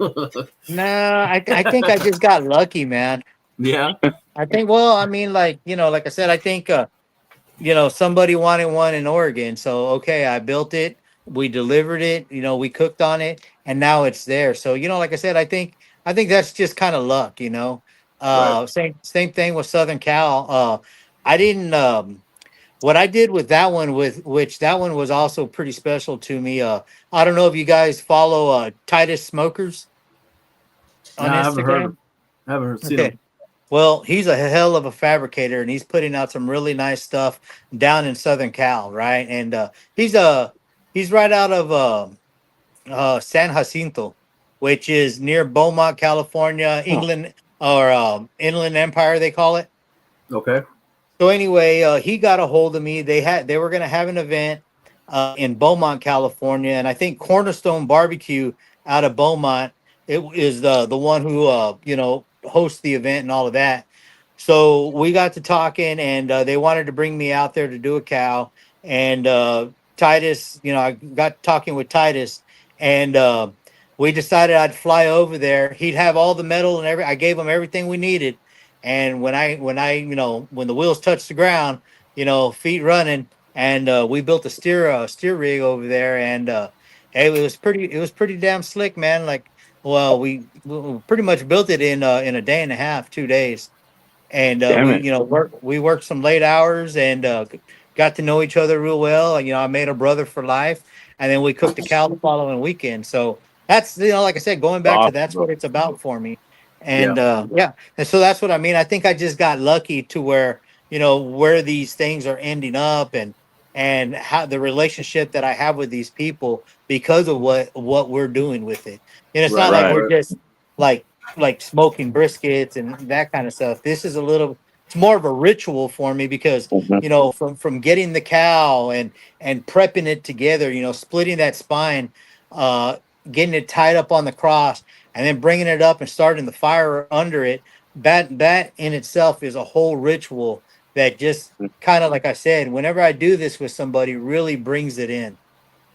No, I think I just got lucky, man. Yeah. I think, well, I mean, like I said, I think, somebody wanted one in Oregon. So, okay, I built it, we delivered it, we cooked on it, and now it's there. So, like I said, I think that's just kind of luck. Right. Same thing with Southern Cal. I didn't, what I did with that one, with which that one was also pretty special to me. I don't know if you guys follow Titus Smokers No, on I haven't heard Instagram. of. I haven't heard, seen Okay. them. Well, he's a hell of a fabricator, and he's putting out some really nice stuff down in Southern Cal, right? And he's right out of San Jacinto, which is near Beaumont, California, Huh. England, or Inland Empire, they call it. Okay. So anyway, he got a hold of me. They were going to have an event in Beaumont, California, and I think Cornerstone Barbecue out of Beaumont it is the one who hosts the event and all of that. So we got to talking, and they wanted to bring me out there to do a cow. And Titus, I got talking with Titus, and we decided I'd fly over there. He'd have all the metal and I gave him everything we needed. And when the wheels touched the ground, feet running, and we built a steer rig over there, and it was pretty damn slick, man. Like, well, we pretty much built it in a day and a half, 2 days, and Damn we it. we worked some late hours, and got to know each other real well. I made a brother for life, and then we cooked the cow the following weekend. So that's, like I said, going back to, Awesome, that's bro. what it's about for me. Yeah. And yeah, and so that's what I mean. I think I just got lucky to where these things are ending up, and how the relationship that I have with these people because of what we're doing with it. It's not Right. like Right. we're Right. just like smoking briskets and that kind of stuff. This is it's more of a ritual for me because Mhm. from getting the cow and prepping it together, splitting that spine, uh getting it tied up on the cross, and then bringing it up and starting the fire under it. That in itself is a whole ritual that just kind of, like I said, whenever I do this with somebody, really brings it in.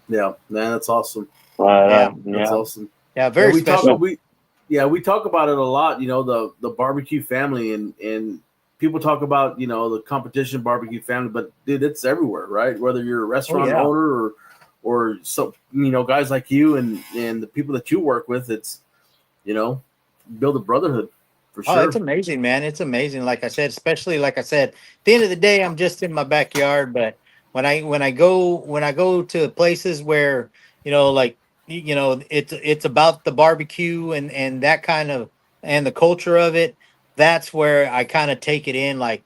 Yeah. Man, that's awesome. Yeah, That's Yeah. awesome. yeah, Yeah, very we talk. special. We talk about it a lot. The barbecue family, and people talk about the competition barbecue family, but dude, it's everywhere, right? Whether you're a Oh restaurant yeah. owner or so guys like you and the people that you work with, it's build a brotherhood for Oh, it's sure. amazing, man. It's amazing. Like I said, especially like I said, at the end of the day, I'm just in my backyard. But when I go to places where, like, it's about the barbecue and that kind of, and the culture of it, that's where I kind of take it in. Like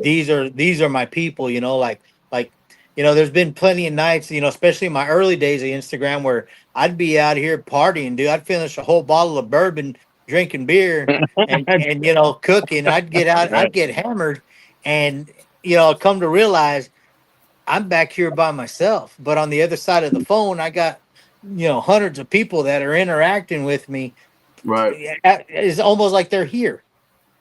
these are my people, like, there's been plenty of nights, especially in my early days of Instagram, where I'd be out here partying, dude. I'd finish a whole bottle of bourbon drinking beer and you know, cooking. I'd get out, I'd Right. get hammered, and you know, come to realize I'm back here by myself. But on the other side of the phone, I got, you know, hundreds of people that are interacting with me. Right. It's almost like they're here.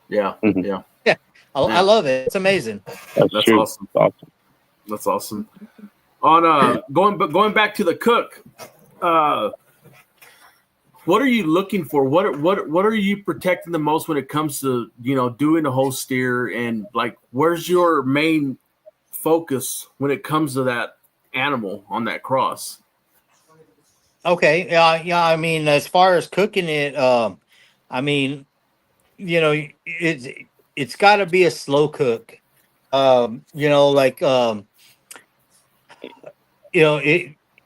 Yeah. Mhm. Yeah. Yeah, I Yeah. love it. It's amazing. That's That's true. awesome. Awesome. That's awesome. On going back to the cook, what are you looking for? What are you protecting the most when it comes to, you know, doing the whole steer, and like where's your main focus when it comes to that animal on that cross? Okay. Yeah. I mean, as far as cooking it, I mean, you know, it's got to be a slow cook. You know, like you know,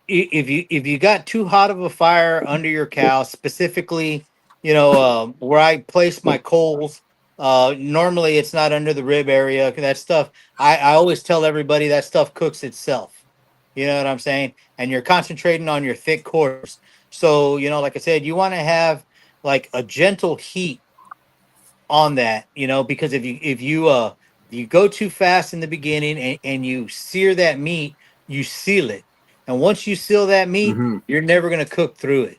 if you got too hot of a fire under your cow, specifically, you know, where I place my coals, normally it's not under the rib area. That stuff, I always tell everybody that stuff cooks itself. You know what I'm saying? And you're concentrating on your thick cores. So, you know, like I said, you want to have like a gentle heat on that, you know, because if you go too fast in the beginning and you sear that meat, you seal it. And once you seal that meat, Mm-hmm. you're never gonna cook through it.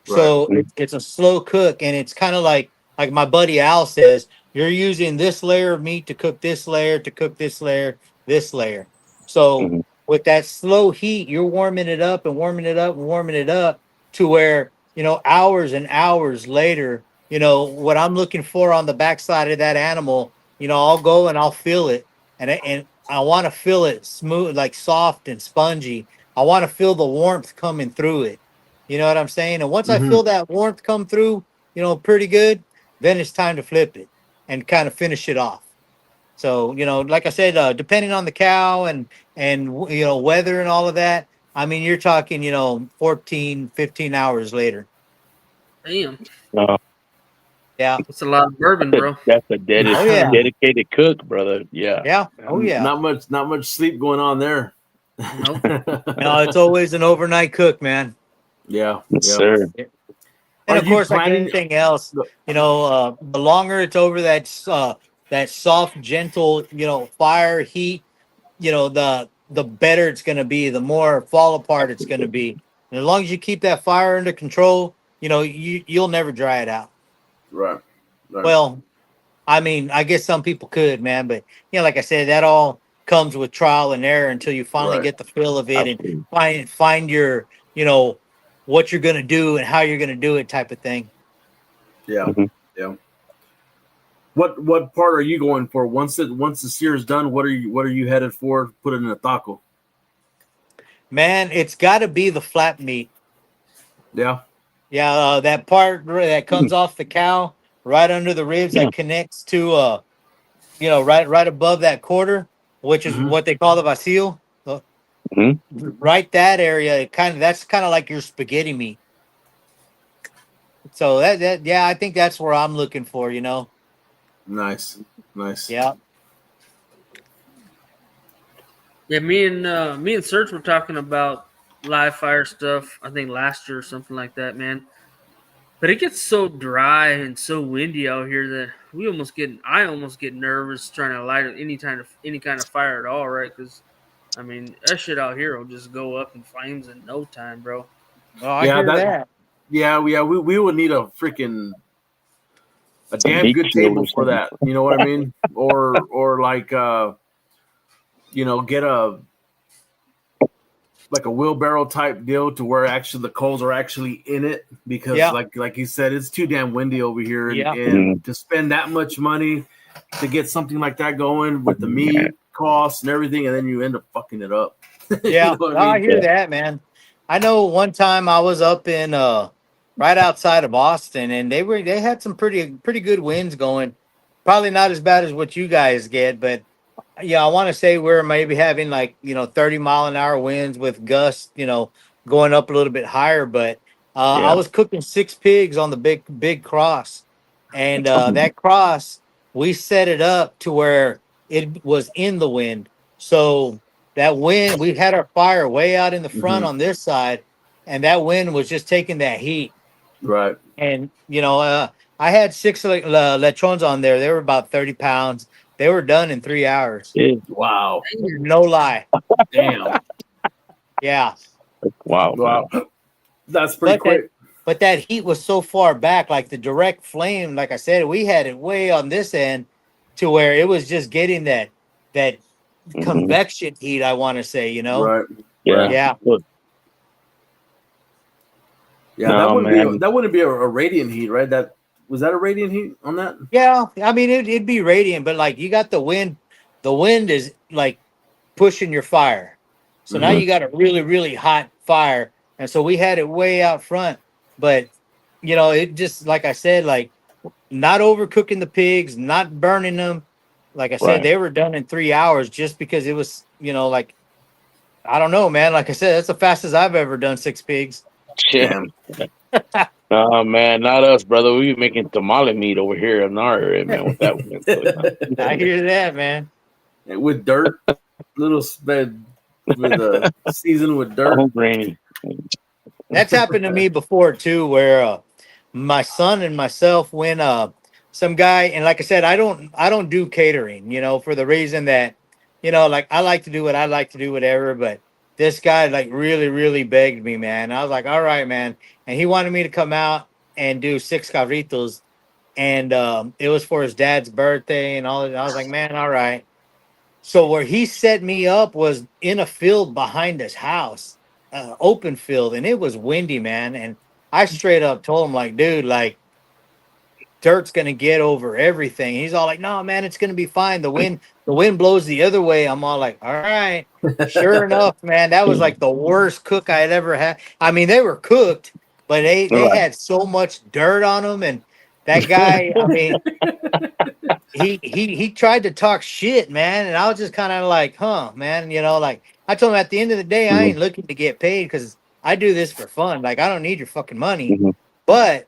Right. So it's a slow cook, and it's kind of like my buddy Al says, you're using this layer of meat to cook this layer, to cook this layer, this layer. So Mhm. with that slow heat, you're warming it up and warming it up and warming it up to where, you know, hours and hours later, you know, what I'm looking for on the backside of that animal, you know, I'll go and I'll feel it, and I want to feel it smooth, like soft and spongy. I want to feel the warmth coming through it. You know what I'm saying? And once I Mm-hmm. feel that warmth come through, you know, pretty good, then it's time to flip it and kind of finish it off. So, you know, like I said, depending on the cow and you know, weather and all of that, I mean, you're talking, you know, 14, 15 hours later. Damn, Uh, Yeah. that's a lot of bourbon, bro. that's a Oh yeah. dedicated cook, brother. Yeah. Yeah. Oh yeah. Not much sleep going on there. Nope. No, it's always an overnight cook, man. Yeah. Yes, Yeah. sir. And Are of you course, like planning- anything else, you know, the longer it's over that soft, gentle, you know, fire heat, you know, the better it's going to be, the more fall apart it's going to be. And as long as you keep that fire under control, you know, you'll never dry it out. Right. Right. Well, I mean, I guess some people could, man, but you know, like I said, that all comes with trial and error until you finally Right. get the feel of it Absolutely. and find your, you know, what you're going to do and how you're going to do it type of thing. Yeah. Mhm. Yeah. What part are you going for? Once the sear is done, what are you headed for? Put it in a taco. Man, it's got to be the flat meat. Yeah. Yeah, that part that comes off the cow right under the ribs Yeah. that connects to you know, right above that quarter, which is Mhm. what they call the vacío. Mhm. Right, that area, that's kind of like your spaghetti meat. So that yeah, I think that's where I'm looking for. You know, Nice. Nice. yeah. Yeah, me and Serge were talking about live fire stuff. I think last year or something like that, man. But it gets so dry and so windy out here that I almost get nervous trying to light any kind of fire at all, right? Because I mean, that shit out here will just go up in flames in no time, bro. Oh, I Yeah, hear that- that. Yeah. We would need a freaking a Some damn meat good shield or table for something. that. You know what I mean? or like you know, get a wheelbarrow type deal to where actually the coals are actually in it, because Yeah. like you said, it's too damn windy over here, and, Yeah. and to spend that much money to get something like that going with the meat costs and everything, and then you end up fucking it up. You Yeah, know what no, I I mean? hear that, man. I know one time I was up in right outside of Boston, and they had some pretty good winds going. Probably not as bad as what you guys get, but yeah, I want to say we're maybe having like, you know, 30-mile-an-hour winds with gusts, you know, going up a little bit higher. But I Yeah. was cooking 6 pigs on the big cross, and that cross, we set it up to where it was in the wind. So that wind, we had our fire way out in the front Mhm. on this side, and that wind was just taking that heat. Right. And you know, I had 6 lechons on there. They were about 30 pounds. They were done in 3 hours. Yeah. Wow. No lie. Damn. Yeah. Wow, Wow. man. That's pretty quick. But that heat was so far back, like the direct flame, like I said, we had it way on this end to where it was just getting that Mhm. convection heat, I want to say, you know? Right. Yeah. Yeah. Look, Yeah, No, man. that wouldn't be a radiant heat, right? Was that a radiant heat on that? Yeah. I mean, it'd be radiant, but like you got the wind. The wind is like pushing your fire. So now Mhm. you got a really, really hot fire. And so we had it way out front. But, you know, it just, like I said, like not overcooking the pigs, not burning them. Like I said, Right. they were done in 3 hours just because it was, you know, like, I don't know, man. Like I said, that's the fastest I've ever done 6 pigs. Yeah. Oh man, not us, brother. We be making tamale meat over here in our area, man. With that one, so, I hear that, man. With dirt, little bed with seasoned with dirt. oh, grainy. That's happened to me before too, where my son and myself went some guy, and like I said, I don't do catering, you know, for the reason that, you know, like I like to do what I like to do, whatever, but this guy like really, really begged me, man. I was like, all right, man. And he wanted me to come out and do 6 cabritos, and it was for his dad's birthday and all that. I was like, man, all right. So where he set me up was in a field behind his house, open field, and it was windy, man. And I straight up told him, like, dude, like, dirt's gonna get over everything. He's all like, no, man, it's gonna be fine. The wind blows the other way. I'm all like, all right. Sure enough, man, that was like the worst cook I had ever had. I mean, they were cooked, but they Right. had so much dirt on them, and that guy, I mean, he tried to talk shit, man, and I was just kind of like, huh, man, you know, like I told him at the end of the day, I ain't looking to get paid because I do this for fun. Like I don't need your fucking money. Mhm. But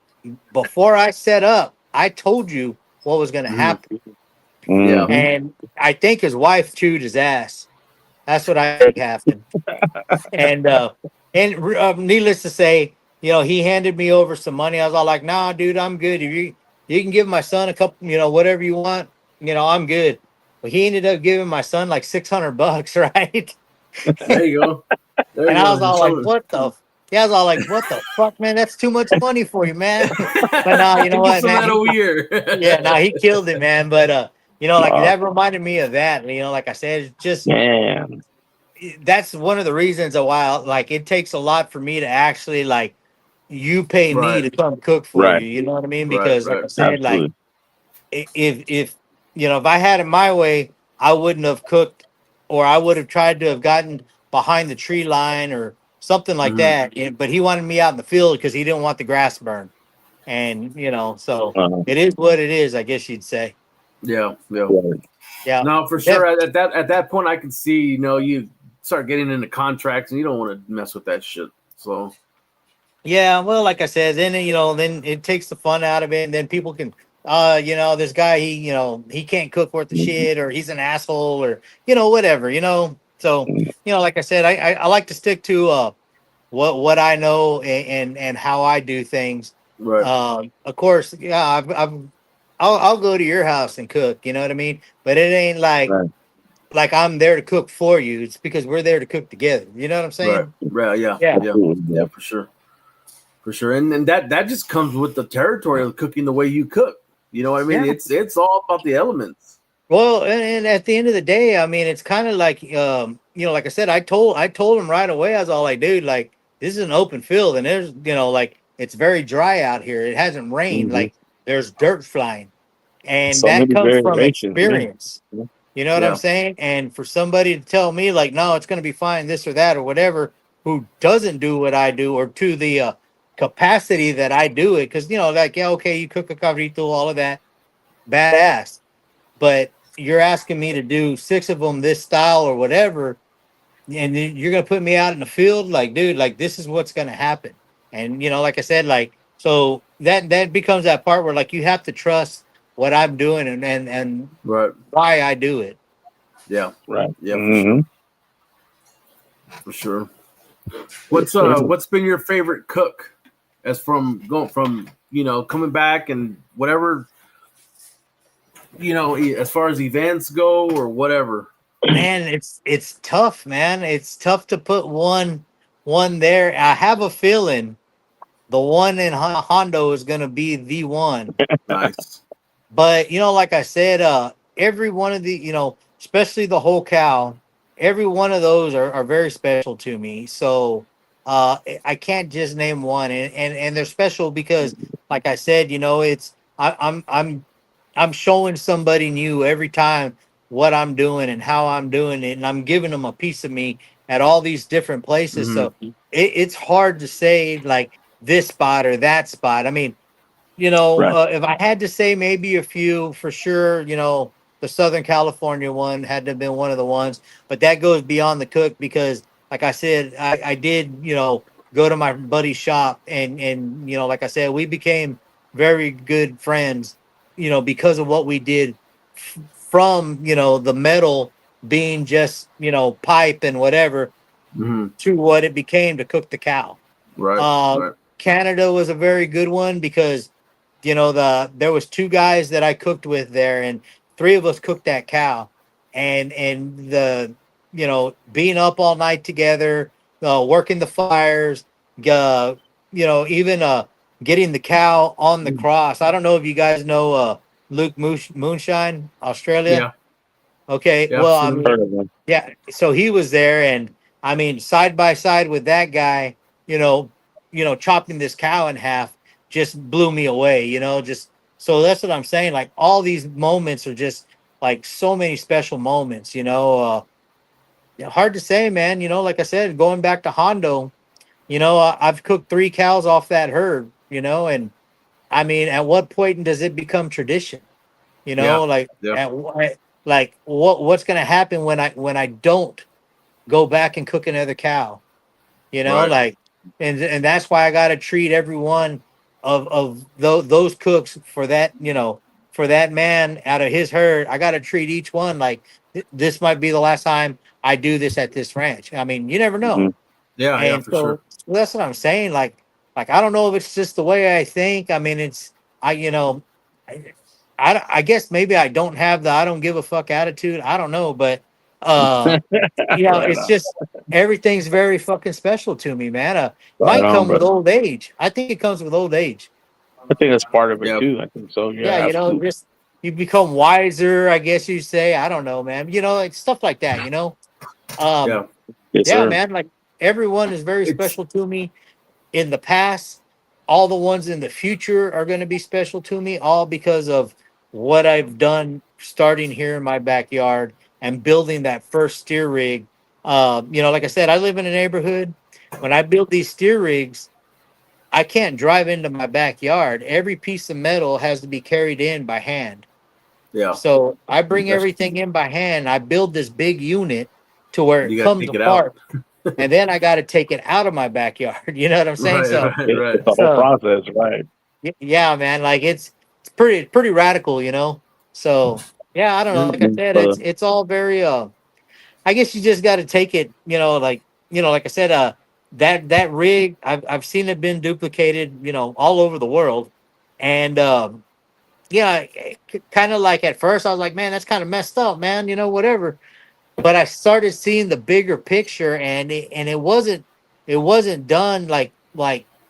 before I set up, I told you what was gonna happen, Mhm. and I think his wife chewed his ass. That's what I think happened. And needless to say, you know, he handed me over some money. I was all like, nah, dude, I'm good. If you can give my son a couple, you know, whatever you want, you know, I'm good. But he ended up giving my son like $600, right? There you go. There you And I go. was all like, what the? Yeah, I was all like, what the fuck, man? That's too much money for you, man. But now, you know Get what, some of man? that over here. Yeah, no, he killed it, man. But you know, like Wow. that reminded me of that. You know, like I said, it's just Man. that's one of the reasons why like it takes a lot for me to actually like you pay me Right. to come cook for Right. you. You know what I mean? Right, Because like right. I said, like Absolutely. if you know, if I had it my way, I wouldn't have cooked, or I would have tried to have gotten behind the tree line or something like Mhm. that. But he wanted me out in the field because he didn't want the grass burned. And you know, so it is what it is, I guess you'd say. Yeah, yeah. Yeah. No, for sure. At that point, I can see, you know, you start getting into contracts, and you don't want to mess with that shit. So Yeah, well, like I said, then you know, then it takes the fun out of it, and then people can, you know, this guy, he, you know, he can't cook worth the shit, or he's an asshole, or you know, whatever, you know. So, you know, like I said, I like to stick to what I know and how I do things. right, Of course, yeah, I'll go to your house and cook, you know what I mean? But it ain't Right. like I'm there to cook for you. It's because we're there to cook together. You know what I'm right, saying? right. Yeah, Yeah. yeah, yeah, for sure, for sure. And that just comes with the territory of cooking the way you cook. You know what I mean? Yeah. It's all about the elements. Well, and at the end of the day, I mean, it's kind of like, you know, like I said, I told him right away. I was all like, dude, like this is an open field, and there's, you know, like it's very dry out here. It hasn't rained. Mhm. Like there's dirt flying, and So that many comes from variations, man. experience. You know what Yeah. I'm saying? And for somebody to tell me like, no, it's going to be fine, this or that or whatever, who doesn't do what I do, or to the capacity that I do it, because you know, like, yeah, okay, you cook a cabrito, all of that, badass, but you're asking me to do 6 of them this style or whatever, and then you're gonna put me out in the field, like, dude, like this is what's gonna happen. And you know, like I said, like, so that becomes that part where like you have to trust what I'm doing, and Right. why I do it. Yeah. Right. Yeah. Mhm. For sure. What's been your favorite cook as from going from coming back and whatever as far as events go or whatever. Man, it's tough, man. It's tough to put one there. I have a feeling the one in Hondo is going to be the one. Nice. But like I said, every one of the especially the whole cow, every one of those are very special to me. So I can't just name one, and they're special because, like I said, it's I'm showing somebody new every time what I'm doing and how I'm doing it, and I'm giving them a piece of me at all these different places. Mhm. So it's hard to say like this spot or that spot. I mean, Right. if I had to say maybe a few for sure, the Southern California one had to have been one of the ones, but that goes beyond the cook because, like I said, I did, go to my buddy's shop and like I said, we became very good friends, because of what we did from, the metal being just, pipe and whatever Mhm. to what it became to cook the cow. Right. Uh, Right. Canada was a very good one because there was two guys that I cooked with there, and three of us cooked that cow, and the being up all night together, working the fires, uh, even getting the cow on the cross. I don't know if you guys know Luke Moonshine, Australia. Yeah. Okay, Yeah. I've well, seen I them. mean, Heard of them. yeah, so he was there, and I mean, side by side with that guy, chopping this cow in half just blew me away. Just so that's what I'm saying. Like all these moments are just like so many special moments. Hard to say, man. Like I said, going back to Hondo, I've cooked 3 cows off that herd. And I mean, at what point does it become tradition? Yeah. Like Yeah. like what's going to happen when I don't go back and cook another cow, Right. like, and that's why I got to treat every one of those cooks for that, for that man out of his herd. I got to treat each one like this might be the last time I do this at this ranch. I mean, you never know. Mhm. Yeah. Yeah. And For sure. so that's what I'm saying. Like I don't know if it's just the way I think. I mean, it's I, I, I guess maybe I don't have the I don't give a fuck attitude. I don't know, but uh, Right it's on. just everything's very fucking special to me, man. Right Might on, come with brother. old age. I think it comes with old age. I think that's part of it Yeah. too. I think so. Yeah, Yeah, absolutely. just you become wiser, I guess you say. I don't know, man. Like stuff like that. Yeah. Yes, Yeah, sir. man. Like everyone is very It's special to me in the past. All the ones in the future are going to be special to me, all because of what I've done starting here in my backyard and building that first steer rig. Like I said, I live in a neighborhood. When I build these steer rigs, I can't drive into my backyard. Every piece of metal has to be carried in by hand. yeah. So I bring That's everything in by hand. I build this big unit to where it you got to comes take it out. apart, and then I got to take it out of my backyard. You know what I'm saying? Right. So, Right. It's Right. the whole so process, right? yeah, man. Like it's pretty radical. So yeah, I don't know. Like I Mhm, said, brother. it's all very. I guess you just got to take it. Like I said, that rig, I've seen it been duplicated. All over the world, and yeah, kind of like at first I was like, man, that's kind of messed up, man. Whatever. But I started seeing the bigger picture, and it wasn't done like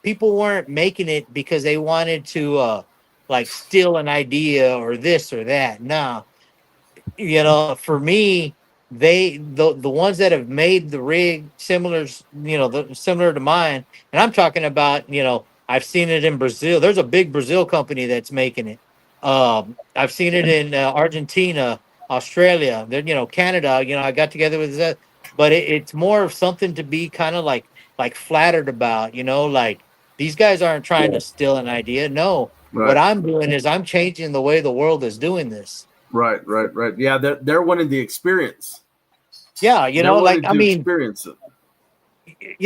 people weren't making it because they wanted to like steal an idea or this or that. No, for me, the ones that have made the rig similar, similar to mine, and I'm talking about, I've seen it in Brazil. There's a big Brazil company that's making it. I've seen it in Argentina, Australia, there, Canada. I got together with that, but it's more of something to be kind of like flattered about. Like these guys aren't trying Yeah. to steal an idea. No, what Right. I'm doing is I'm changing the way the world is doing this. Right. Right. Right. Yeah. They're wanting the experience. Yeah, They're like wanting I to mean, experience it.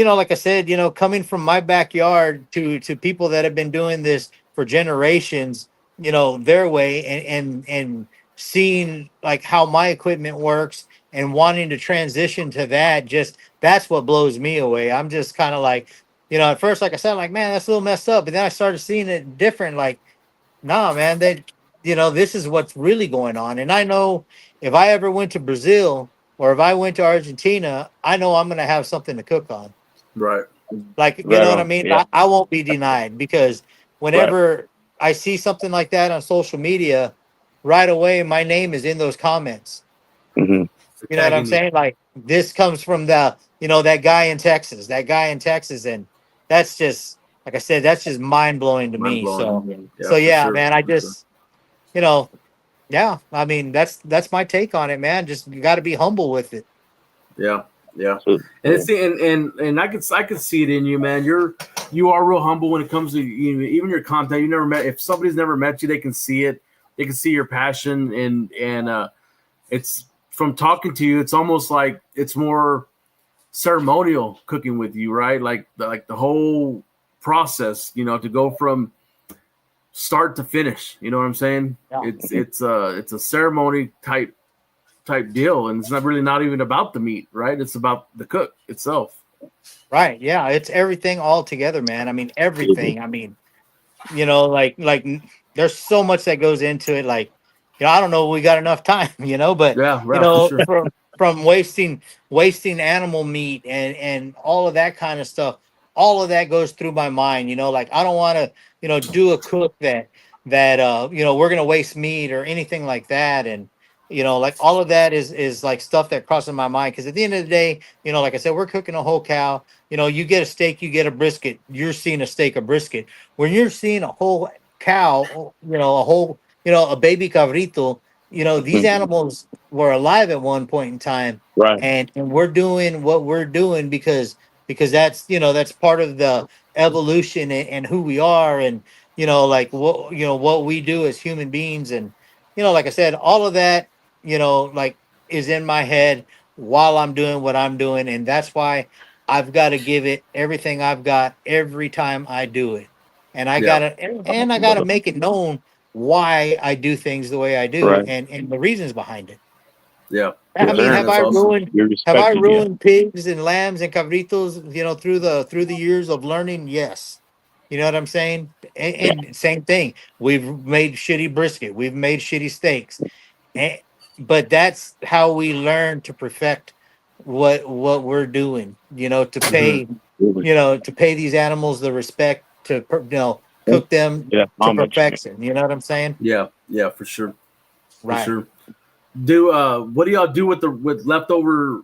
like I said, coming from my backyard to people that have been doing this for generations, their way, and seeing like how my equipment works and wanting to transition to that, just that's what blows me away. I'm just kind of like, at first, like I said, like, man, that's a little messed up. But then I started seeing it different. Like, nah, man, this is what's really going on. And I know if I ever went to Brazil or if I went to Argentina, I know I'm going to have something to cook on. Right. Like, you Right know what I on. mean? Yeah. I won't be denied because Right. whenever I see something like that on social media, right away, my name is in those comments. Hmm. You know what I'm saying? Like, this comes from that guy in Texas, and that's just, like I said, that's just mind blowing to Mind me. So, blowing. so For yeah, sure, man, I for sure. just, yeah, I mean, that's my take on it, man. Just, you got to be humble with it. Yeah, yeah. So, And it's and I could see it in you, man. You are real humble when it comes to even your content. You never met, if somebody's never met you, they can see it. They can see your passion, and it's from talking to you. It's almost like it's more ceremonial cooking with you, right? Like the whole process, to go from start to finish. You know what I'm saying? Yeah. It's a ceremony type deal, and it's not even about the meat, right? It's about the cook itself. Right. Yeah. It's everything all together, man. I mean, everything. I mean, like there's so much that goes into it. Like, I don't know if we got enough time, but Yeah, for sure. from wasting animal meat and all of that kind of stuff, all of that goes through my mind. Like, I don't want to, do a cook that we're gonna waste meat or anything like that. And like, all of that is like stuff that crosses my mind, because at the end of the day, like I said, we're cooking a whole cow. You get a steak, you get a brisket. You're seeing a steak, a brisket. When you're seeing a whole cow, a baby cabrito, these animals were alive at one point in time, right. and we're doing what we're doing because that's part of the evolution and who we are, and like what we do as human beings. And like I said, all of that, like, is in my head while I'm doing what I'm doing, and that's why I've got to give it everything I've got every time I do it. And I Yeah, gotta and I gotta make it known why I do things the way I do, Right. and the reasons behind it. yeah, I Yes, mean, sir. man, have that's I awesome. ruined You're have I respected. Yeah. ruined pigs and lambs and cabritos, through the years of learning? Yes. You know what I'm saying? And same thing. We've made shitty brisket, we've made shitty steaks. And, but that's how we learn to perfect what we're doing, Mhm. to pay these animals the respect to cook them Yeah. to Homage. perfection. You know what I'm saying? Yeah, for sure, for Right. sure. What do y'all do with leftover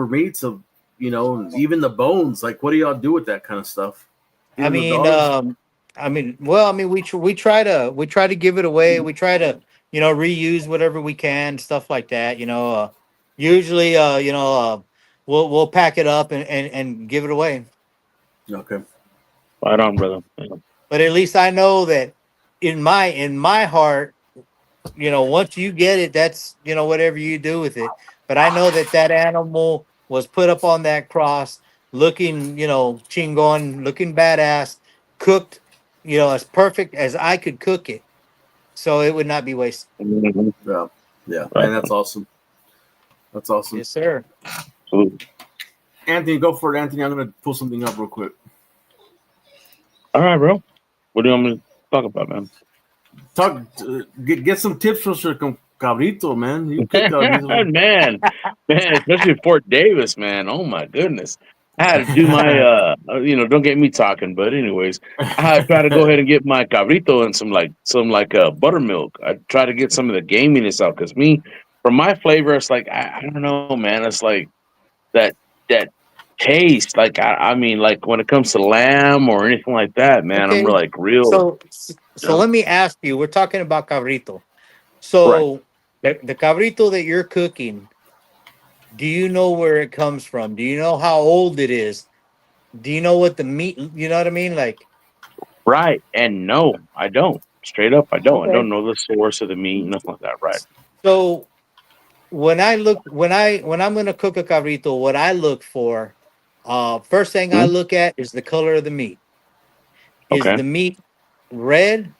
meats of even the bones? Like, what do y'all do with that kind of stuff? Give I them the mean, dogs. we try to give it away. We try to, reuse whatever we can, stuff like that. Usually, we'll pack it up and give it away. Okay. Right on, brother. Yeah. But at least I know that in my heart, once you get it, that's, whatever you do with it. But I know that animal was put up on that cross, looking, chingon, looking badass, cooked, as perfect as I could cook it, so it would not be wasted. Mhm. Yeah, yeah, Right man, that's on. awesome. That's awesome. Yes, sir. Absolutely. Anthony, go for it. Anthony, I'm gonna pull something up real quick. All right, bro. What do you want me to talk about, man? Get some tips from Sir Cabrito, man. You cook cabrito. man, especially Fort Davis, man. Oh my goodness. I had to do my don't get me talking, but anyways, I had to try to go ahead and get my cabrito and some buttermilk. I try to get some of the gaminess out, because from my flavor, it's like I don't know, man. It's like that taste. Like I mean, like when it comes to lamb or anything like that, man, I'm Okay. like real, So let me ask you. We're talking about cabrito. right. So the cabrito that you're cooking, do you know where it comes from? Do you know how old it is? Do you know what the meat? You know what I mean? Like, Right. And no, I don't. Straight up, I don't. I okay. don't know the source of the meat, nothing like that. Right. So when I'm gonna cook a cabrito, what I look for, first thing I Mhm. look at is the color of the meat. Is Okay. the meat red?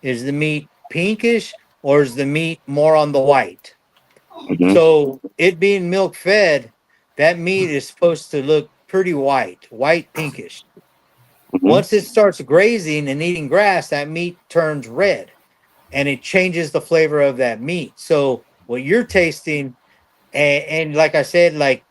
Is the meat pinkish? Or is the meat more on the white? Hmm. So it being milk fed, that meat is supposed to look pretty white, pinkish. Once it starts grazing and eating grass, that meat turns red, and it changes the flavor of that meat. So what you're tasting, and like I said, like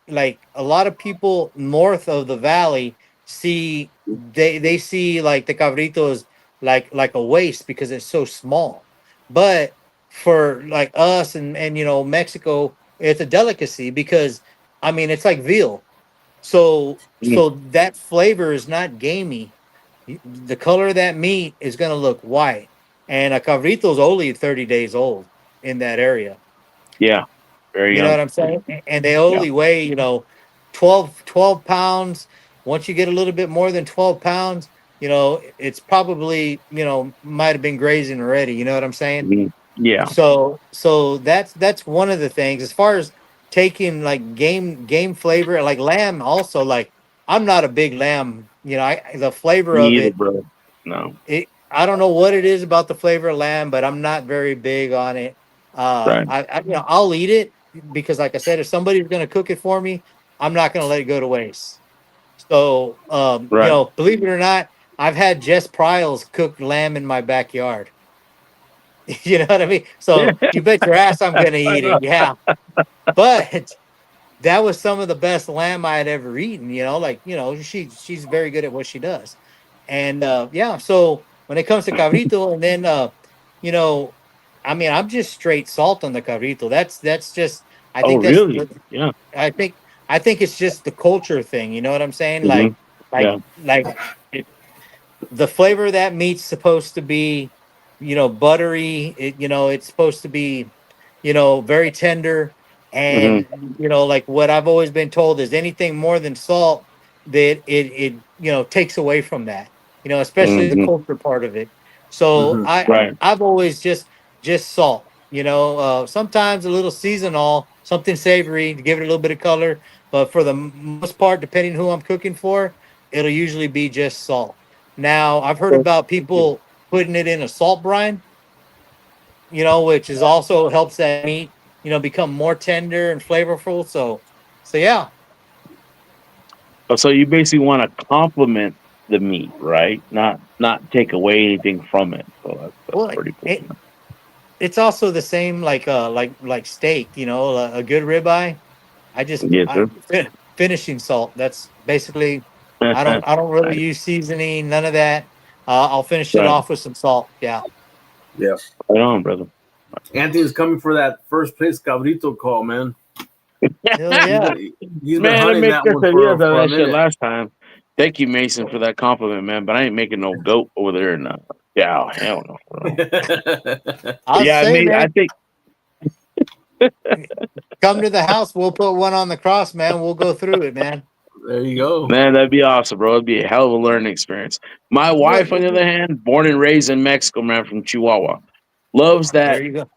a lot of people north of the valley see, they see like the cabritos like a waste because it's so small. But for like us and Mexico, it's a delicacy because I mean it's like veal. So that flavor is not gamey. The color of that meat is going to look white, and a cabrito is only 30 days old in that area. Yeah, very You know young. what I'm saying? And they Yeah. only weigh, 12 pounds. Once you get a little bit more than 12 pounds, it's probably, might have been grazing already. You know what I'm saying? Yeah. So that's one of the things. As far as taking like game flavor, like lamb, also like I'm not a big lamb. The flavor Me of either, it, bro. No. I don't know what it is about the flavor of lamb, but I'm not very big on it. Right. I'll eat it because, like I said, if somebody's going to cook it for me, I'm not going to let it go to waste. So, Right. believe it or not, I've had Jess Pryles cook lamb in my backyard. You know what I mean? So you bet your ass I'm going to eat it. Yeah, but that was some of the best lamb I had ever eaten. She's very good at what she does. And yeah, so when it comes to cabrito, and then you know, I mean, I'm just straight salt on the cabrito. That's just, I Oh, think that's really? Yeah. I think I think it's just the culture thing. You know what I'm saying? hmm Like Yeah. like it, the flavor of that meat's supposed to be, buttery. It's supposed to be, very tender. hmm And like what I've always been told is anything more than salt, that it takes away from that. Especially the hmm culture part of it. So Mm-hmm. Right. I've always just salt. Sometimes a little seasonal, something savory to give it a little bit of color. But for the most part, depending who I'm cooking for, it'll usually be just salt. Now, I've heard about people putting it in a salt brine, which is also helps that meat, become more tender and flavorful. So yeah. Oh, so you basically want to complement the meat, right? Not take away anything from it. So that's Well, pretty cool. it, it's also the same like steak, a good ribeye. I just Yes, sir. finishing salt. That's basically. I don't really Right. use seasoning, none of that. I'll finish it Right. off with some salt. Yeah. Yeah. Right on, brother. Anthony's coming for that first place cabrito call, man. Hell He's yeah. been he's been Man, I hunting made that one quesadillas for of a that shit minute. last time. Thank you, Mason, for that compliment, man. But I ain't making no goat over there. No. Yeah, hell no. Bro. I'll Yeah, I say, made. I man, think. come to the house. We'll put one on the cross, man. We'll go through it, man. There you go. Man, that'd be awesome, bro. It'd be a hell of a learning experience. My wife, on the other hand, born and raised in Mexico, man, from Chihuahua, loves There that you go.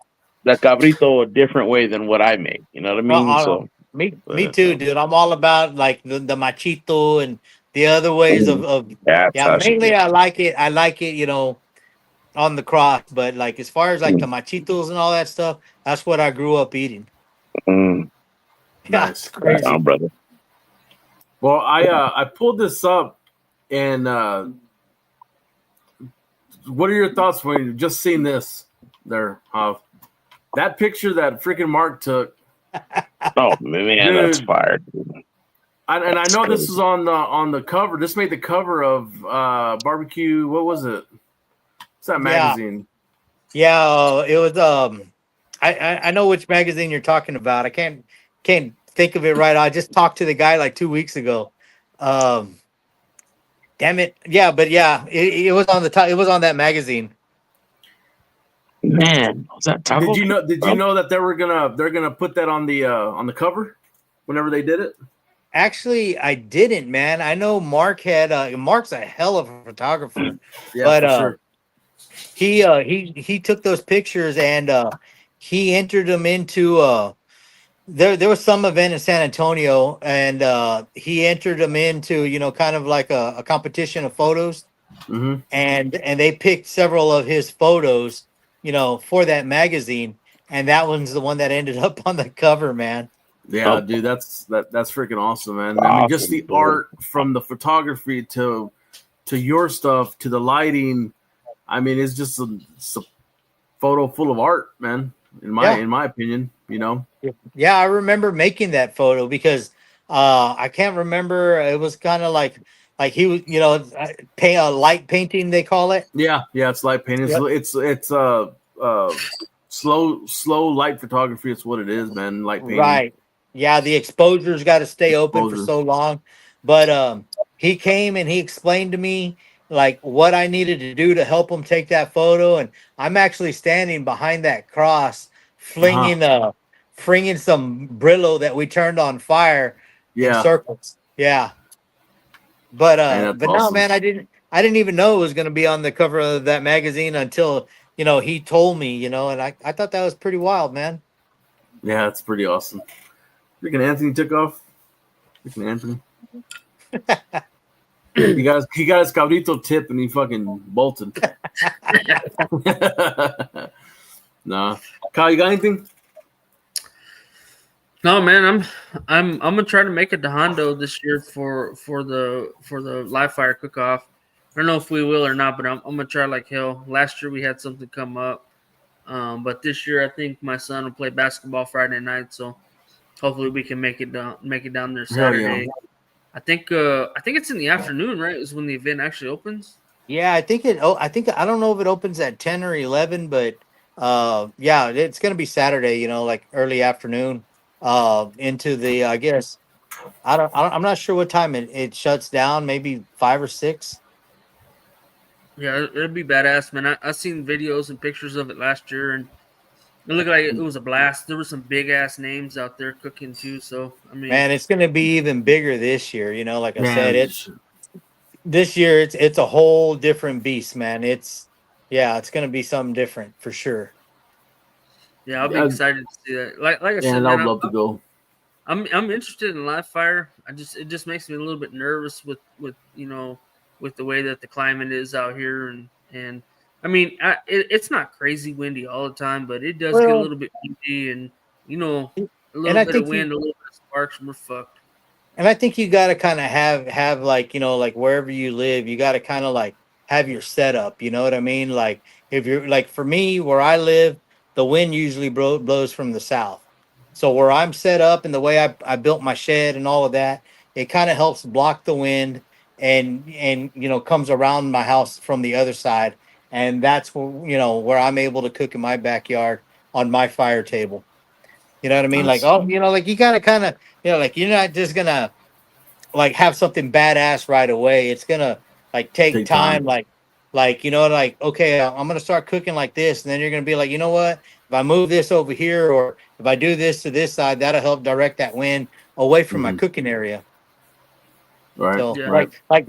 cabrito a different way than what I make. You know what I mean? So, Me too, dude. I'm all about like the machito and the other ways of that's yeah. how she Mainly, gets. I like it, on the cross. But like as far as like the Mm, machitos and all that stuff, that's what I grew up eating. Yeah, it's Nice. right Nice. crazy. on, brother. Well, I pulled this up, and what are your thoughts when you just seen this there? That picture that freaking Mark took, Oh man, that's dude. fired. And I That's know this crazy. is on the cover. This made the cover of barbecue. What was it? What's that Yeah, magazine? yeah. It was I know which magazine you're talking about. I can't think of it right. I just talked to the guy like 2 weeks ago. Um, Damn it. Yeah, but yeah, it was on the top. It was on that magazine. Man, was that Did taco? you know? Did you Oh, know that they're gonna put that on the cover whenever they did it? Actually, I didn't, man. I know Mark had. Mark's a hell of a photographer, Yeah, but for sure. he took those pictures and he entered them into there was some event in San Antonio and he entered them into kind of like a competition of photos Mm-hmm. and they picked several of his photos, for that magazine, and that one's the one that ended up on the cover, man. Yeah, oh, dude, that's freaking awesome, man. I mean, just awesome. the Cool. art from the photography to to your stuff to the lighting, I mean, it's just a photo full of art, man. In my opinion, you know. Yeah, I remember making that photo because I can't remember. It was kind of like he was, you know, light painting they call it. Yeah, it's light painting. Yep. It's slow light photography. It's what it is, man. Light painting. Right. Yeah, the exposure's got to stay open for so long. But he came and he explained to me like what I needed to do to help him take that photo, and I'm actually standing behind that cross, flinging some Brillo that we turned on fire in circles. Yeah. But awesome. no, man, I didn't even know it was going to be on the cover of that magazine until, you know, he told me, you know, and I thought that was pretty wild, man. Yeah, it's pretty awesome. Freaking Anthony took off. Freaking Anthony. he got his cabrito tip and he fucking bolted. Nah. Kyle, you got anything? No, man, I'm gonna try to make it to Hondo this year for the live fire cook off. I don't know if we will or not, but I'm gonna try like hell. Last year we had something come up, but this year I think my son will play basketball Friday night, so hopefully we can make it down there Saturday. Yeah. I think it's in the afternoon, right? Is when the event actually opens. Yeah, I think I don't know if it opens at 10 or 11, but yeah, it's gonna be Saturday. You know, like early afternoon. Into the I guess I'm not sure what time it shuts down. Maybe 5 or 6. Yeah, it'd be badass, man. I seen videos and pictures of it last year, and it looked like it was a blast. There were some big ass names out there cooking too. So I mean, man, it's gonna be even bigger this year. You know, like I said, this year it's a whole different beast, man. It's gonna be something different for sure. Yeah, I'll be excited to see that. Like I said, man, I'd love to go. I'm interested in live fire. It just makes me a little bit nervous with you know, with the way that the climate is out here, and I mean it's not crazy windy all the time, but it does get a little bit windy, and you know, a little bit of wind, a little bit of sparks, and we're fucked. And I think you got to kind of have like, you know, like wherever you live, you got to kind of like have your setup. You know what I mean? Like if you're like, for me, where I live, the wind usually blows from the south. So where I'm set up and the way I built my shed and all of that, it kind of helps block the wind and you know, comes around my house from the other side. And that's where, you know, where I'm able to cook in my backyard on my fire table. You know what I mean? Like, oh, you know, like you got to kind of, you know, like you're not just going to like have something badass right away. It's going to like take time. Like, you know, like, okay, I'm going to start cooking like this. And then you're going to be like, you know what? If I move this over here, or if I do this to this side, that'll help direct that wind away from my cooking area. Right. So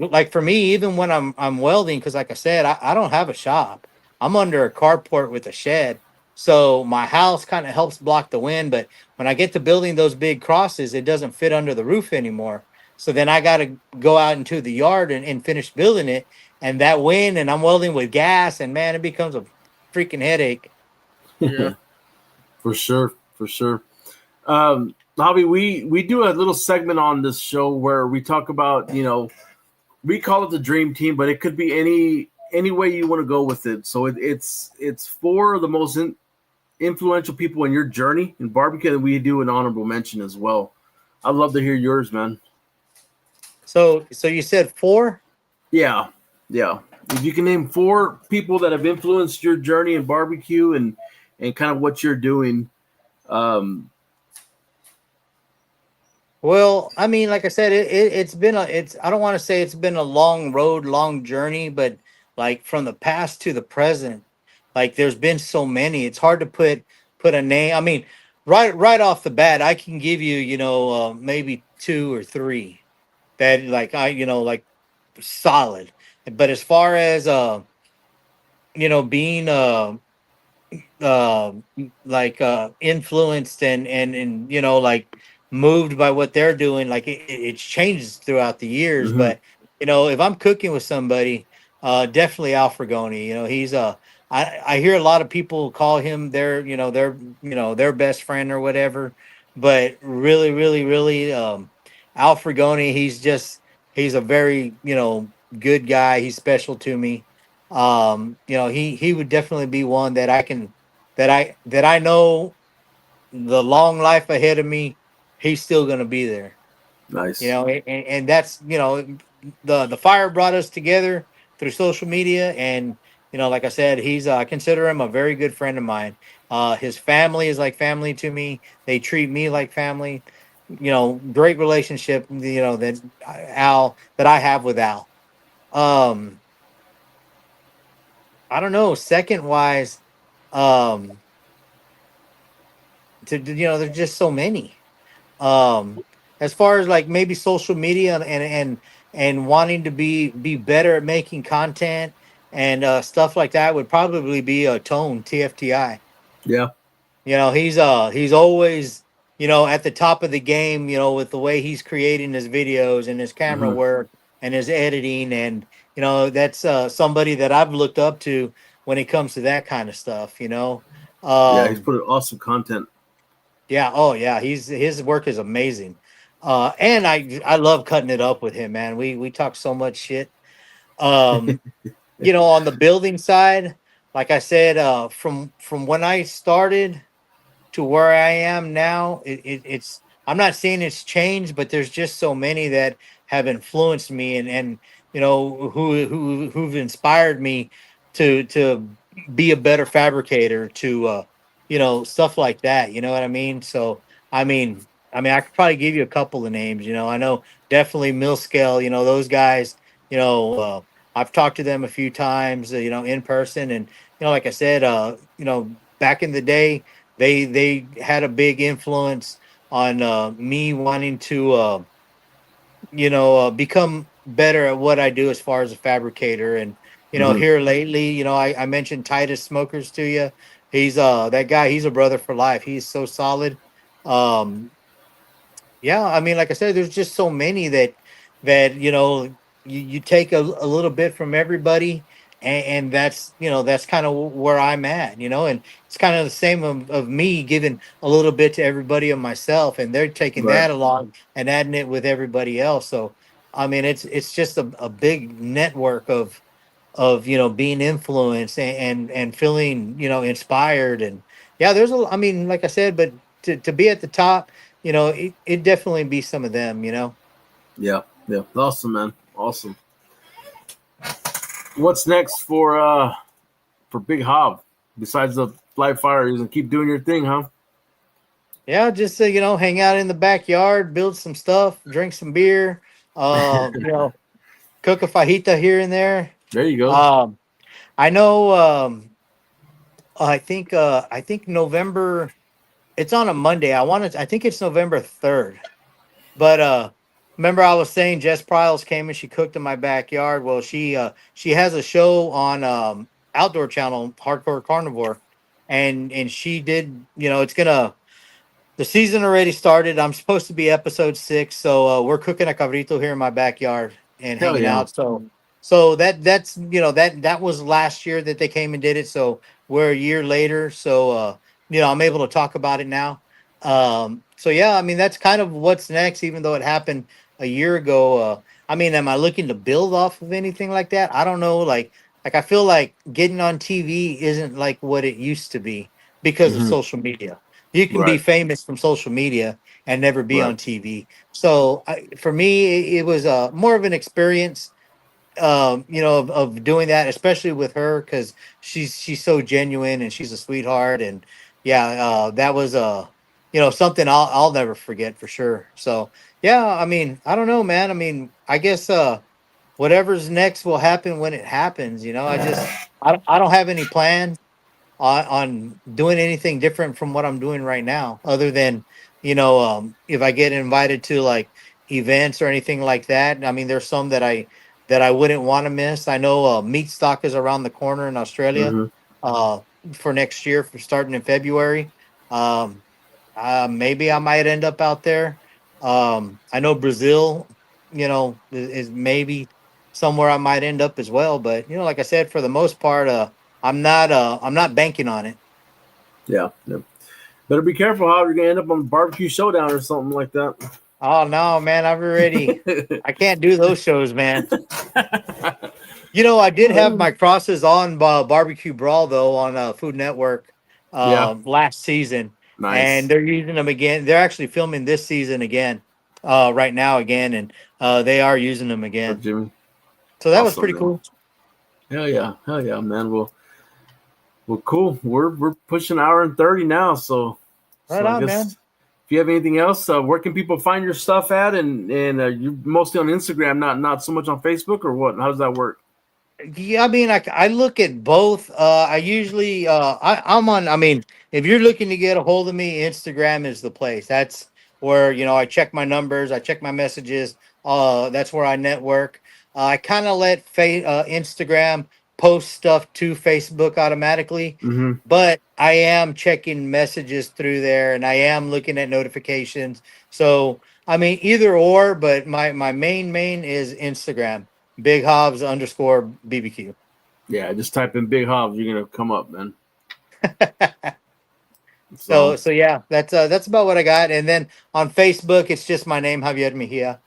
like for me, even when I'm welding, because like I said, I don't have a shop. I'm under a carport with a shed. So my house kind of helps block the wind. But when I get to building those big crosses, it doesn't fit under the roof anymore. So then I got to go out into the yard and finish building it. And that wind, and I'm welding with gas, and man, it becomes a freaking headache. Yeah. For sure. Javi, we do a little segment on this show where we talk about, you know, we call it the dream team, but it could be any way you want to go with it. So it's for the most influential people in your journey in barbecue, and we do an honorable mention as well. I'd love to hear yours, man. So you said 4? Yeah. If you can name 4 people that have influenced your journey in barbecue and kind of what you're doing. Well, I mean, like I said, it's been I don't want to say it's been a long road, long journey, but like from the past to the present, like there's been so many. It's hard to put a name. I mean, right off the bat, I can give you, you know, maybe 2 or 3 that like you know, like solid. But as far as you know, being like influenced and you know, like moved by what they're doing, like it changes throughout the years. But you know, if I'm cooking with somebody, definitely Al Fragoni. You know, he's I hear a lot of people call him their best friend or whatever, but really Al Fragoni, he's a very, you know, good guy. He's special to me. He would definitely be one that I know the long life ahead of me. He's still gonna be there. Nice. And that's the fire brought us together through social media, and like I said, he's I consider him a very good friend of mine. His family is like family to me. They treat me like family. Great relationship. That Al that I have with Al. Um, I don't know. Second wise, um, there's just so many. Um, as far as like maybe social media and wanting to be better at making content and stuff like that would probably be a Tone TFTI. Yeah. He's always at the top of the game, with the way he's creating his videos and his camera Hmm. work and his editing, and that's somebody that I've looked up to when it comes to that kind of stuff. Yeah, he's Um, put awesome content. yeah. Oh, yeah. His work is amazing. And I love cutting it up with him, man. We talk so much shit. Um, on the building side, like I said, from when I started to where I am now, it's I'm not saying it's changed, but there's just so many that have influenced me and who've inspired me to be a better fabricator, to stuff like that. You know what I mean? So I could probably give you a couple of names. I know definitely Mill Scale. Those guys. I've talked to them a few times. In person, and like I said, back in the day they had a big influence on me wanting to become better at what I do as far as a fabricator. And Hmm. here lately, I mentioned Titus Smokers to you. He's that guy. He's a brother for life. He's so solid. um yeah, like I said, there's just so many that you take a little bit from everybody, and that's kind of where I'm at. And it's kind of the same of me giving a little bit to everybody of myself, and they're taking Right. that along and adding it with everybody else. So it's just a big network of being influenced and feeling inspired. And yeah, there's like I said, but to be at the top, it definitely be some of them. Yeah. Yeah. Awesome, man. Awesome. What's next for Big Hob besides the live fire? You gonna keep doing your thing, huh? Yeah, just hang out in the backyard, build some stuff, drink some beer, cook a fajita here and there. There you go. um I know. I think November, it's on a Monday. I think it's November 3rd. But remember I was saying Jess Pryles came and she cooked in my backyard. Well, she has a show on Outdoor Channel, Hardcore Carnivore, and she did. It's gonna the season already started. I'm supposed to be episode 6, so we're cooking a cabrito here in my backyard and Hell hanging yeah. out. So that's that was last year that they came and did it. So we're a year later. So I'm able to talk about it now. So yeah, that's kind of what's next. Even though it happened a year ago. Am I looking to build off of anything like that? I don't know. Like I feel like getting on TV isn't like what it used to be because of Hmm. social media. You can be Right. famous from social media and never be Right. on TV. So for me, it was more of an experience, of doing that, especially with her, because she's so genuine and she's a sweetheart. And yeah, that was something I'll never forget for sure. So yeah, I don't know, man. I guess whatever's next will happen when it happens. I don't have any plans on doing anything different from what I'm doing right now, other than if I get invited to like events or anything like that. There's some that I wouldn't want to miss. I know Meat Stock is around the corner in Australia Hmm. uh, for next year, for starting in February. Um, Maybe I might end up out there. I know Brazil, is maybe somewhere I might end up as well. But like I said, for the most part, I'm not banking on it. Yeah. Yeah. Better be careful how you're gonna end up on barbecue showdown or something like that. Oh no, man! I can't do those shows, man. You know, I did have my crosses on Barbecue Brawl though on Food Network Yeah, last season, and nice. they're using them again. They're actually filming this season again, right now again, and they are using them Oh, again. Jimmy, So that was awesome, pretty man. cool. Hell yeah, man. Well, cool. We're pushing an hour and 30 now, so Right I on, guess man. if you have anything else, where can people find your stuff at? And you're mostly on Instagram, not so much on Facebook, or what? How does that work? Yeah, I mean, I look at both. I usually I'm on. I mean, if you're looking to get a hold of me, Instagram is the place. That's where I check my numbers, I check my messages. That's where I network. I kind of let Instagram post stuff to Facebook automatically, Mm-hmm. but I am checking messages through there, and I am looking at notifications. So I mean, either or, but my main is Instagram. Big Hobbs _ BBQ. Yeah, just type in Big Hobbs, you're gonna come up, man. So So so yeah, that's about what I got. And then on Facebook, it's just my name, Javier Mejia.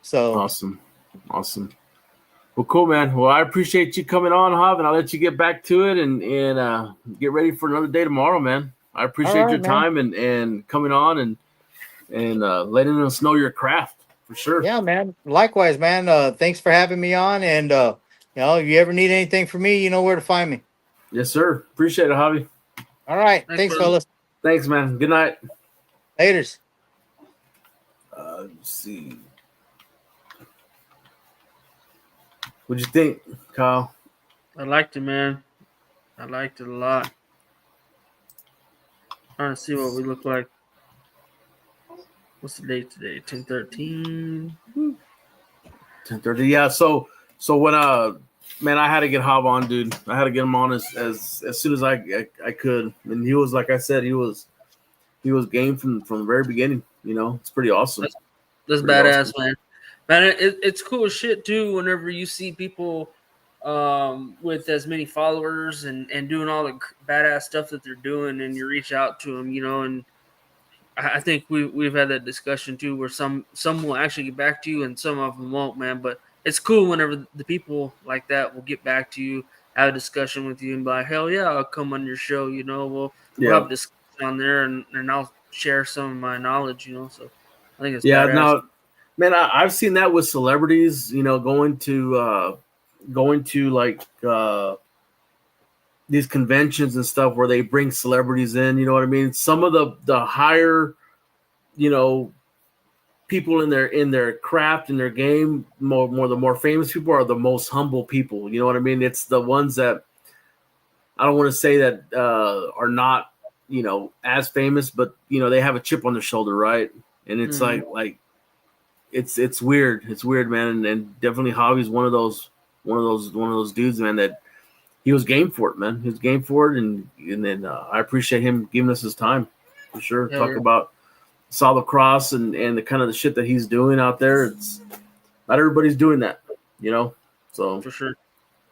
So awesome, awesome. Well, cool, man. Well, I appreciate you coming on, Hob, and I'll let you get back to it and get ready for another day tomorrow, man. I all appreciate right, your man. time and coming on and letting us know your craft for sure. Yeah, man. Likewise, man. Thanks for having me on. And if you ever need anything from me, you know where to find me. Yes, sir. Appreciate it, Javi. All right. Thanks, Thanks, brother. fellas. Thanks, man. Good night. Laters. Let's see. What'd you think, Kyle? I liked it, man. I liked it a lot. Trying to see what we look like. What's the date today? 10/13. 10:30. Yeah. So when man, I had to get Hob on, dude. I had to get him on as soon as I could, and he was, like I said, he was game from the very beginning. It's pretty awesome. That's Pretty badass, awesome. man. Man, it's cool as shit too. Whenever you see people with as many followers and doing all the badass stuff that they're doing, and you reach out to them, and I think we've had that discussion too, where some will actually get back to you and some of them won't, man. But it's cool whenever the people like that will get back to you, have a discussion with you, and be like, hell yeah, I'll come on your show. We'll have a discussion on there, and I'll share some of my knowledge. So I think it's Yeah. badass. Now, man, I've seen that with celebrities. Going to like these conventions and stuff where they bring celebrities in. You know what I mean? Some of the higher, people in their craft, in their game, the more famous people are the most humble people. You know what I mean? It's the ones that I don't want to say that are not as famous, but they have a chip on their shoulder, right? And it's like it's weird. It's weird, man. And definitely Javi's one of those dudes, man, that he was game for it, man. He was game for it, and then I appreciate him giving us his time for sure. Yeah, Talk yeah. about Asado Cross and the kind of the shit that he's doing out there. It's not everybody's doing that, So For sure.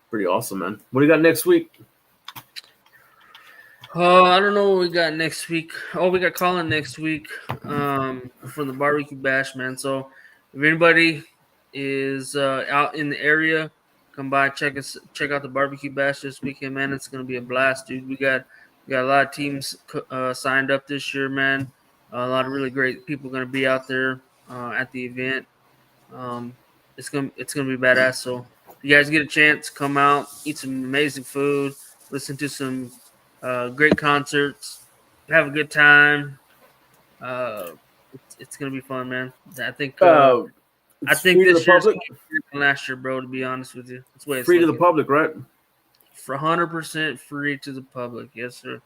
pretty awesome, man. What do you got next week? I don't know what we got next week. Oh, we got Colin next week from the Barbecue Bash, man. So if anybody is out in the area, come by, check out the Barbecue Bash this weekend, man. It's gonna be a blast, dude. We got a lot of teams signed up this year, man. A lot of really great people gonna be out there at the event. It's gonna be badass. So if you guys get a chance, come out, eat some amazing food, listen to some great concerts, have a good time. It's gonna be fun, man. I think It's this free to the year's public. gonna be better than last year, bro. To be honest with you, that's the way it's Free to the looking. public, right? For 100% free to the public. Yes, sir.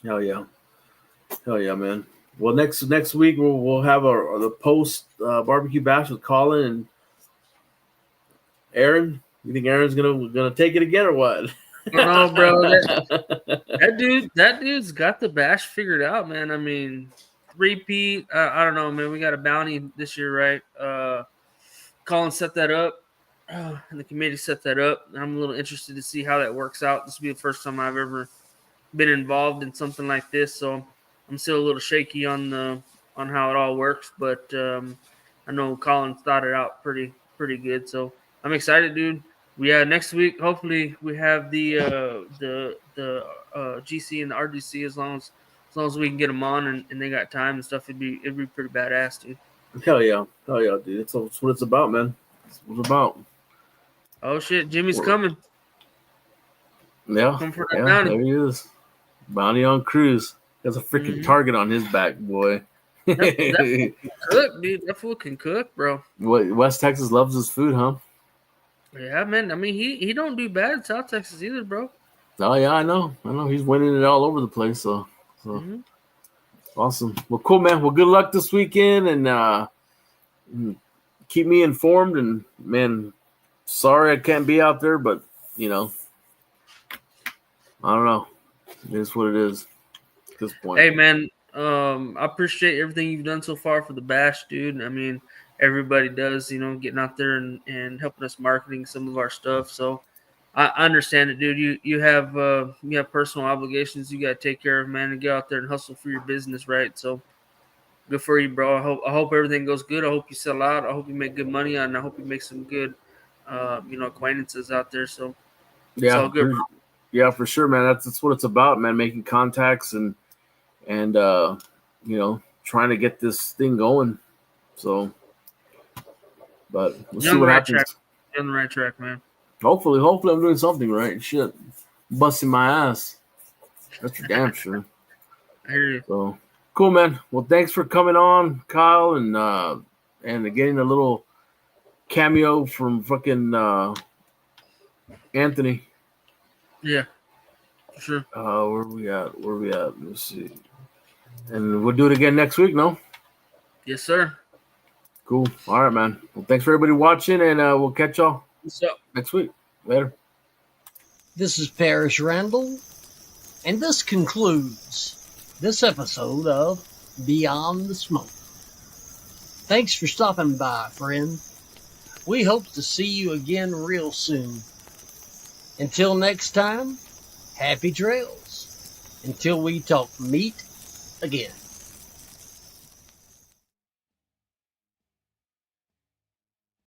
Hell yeah, man. Well, next week we'll have the post barbecue bash with Colin and Aaron. You think Aaron's gonna take it again or what? I don't know, bro. That dude's got the bash figured out, man. I mean, repeat. I don't know, man. We got a bounty this year, right? Colin set that up, and the committee set that up. I'm a little interested to see how that works out. This will be the first time I've ever been involved in something like this, so I'm still a little shaky on the on how it all works, but I know Colin thought it out pretty good. So I'm excited, dude. Next week hopefully we have the GC and the RDC as long as we can get them on and they got time and stuff. It'd be pretty badass, dude. Hell yeah, dude. That's what it's about, man. That's what it's about. Oh shit, Jimmy's coming. Yeah, Come for that yeah, bounty. there he is. Bounty on cruise. There's a freaking target on his back, boy. That cook, dude. That fool can cook, bro. What, West Texas loves his food, huh? Yeah, man. I mean, he don't do bad in South Texas either, bro. Oh yeah, I know. He's winning it all over the place. So awesome. Well, cool, man. Well, good luck this weekend, and keep me informed. And man, sorry I can't be out there, but I don't know. It is what it is at this point. Hey, man. I appreciate everything you've done so far for the bash, dude. I mean, everybody does, getting out there and helping us marketing some of our stuff. So I understand it, dude. You have personal obligations you got to take care of, man, and get out there and hustle for your business, right? So good for you, bro. I hope everything goes good. I hope you sell out. I hope you make good money, and I hope you make some good, acquaintances out there. So it's all good, bro. Yeah, for sure, man. That's what it's about, man. Making contacts and trying to get this thing going. So, but we'll see what happens. You're on the right track, man. Hopefully I'm doing something right. Shit, busting my ass. That's for damn sure. I hear you. So cool, man. Well, thanks for coming on, Kyle, and getting a little cameo from fucking Anthony. Yeah, for sure. Where we at? Let's see. And we'll do it again next week, no? Yes, sir. Cool. All right, man. Well, thanks for everybody watching, and we'll catch y'all next week. Later. This is Parrish Randall, and this concludes this episode of Beyond the Smoke. Thanks for stopping by, friend. We hope to see you again real soon. Until next time, happy trails. Until we talk meat again.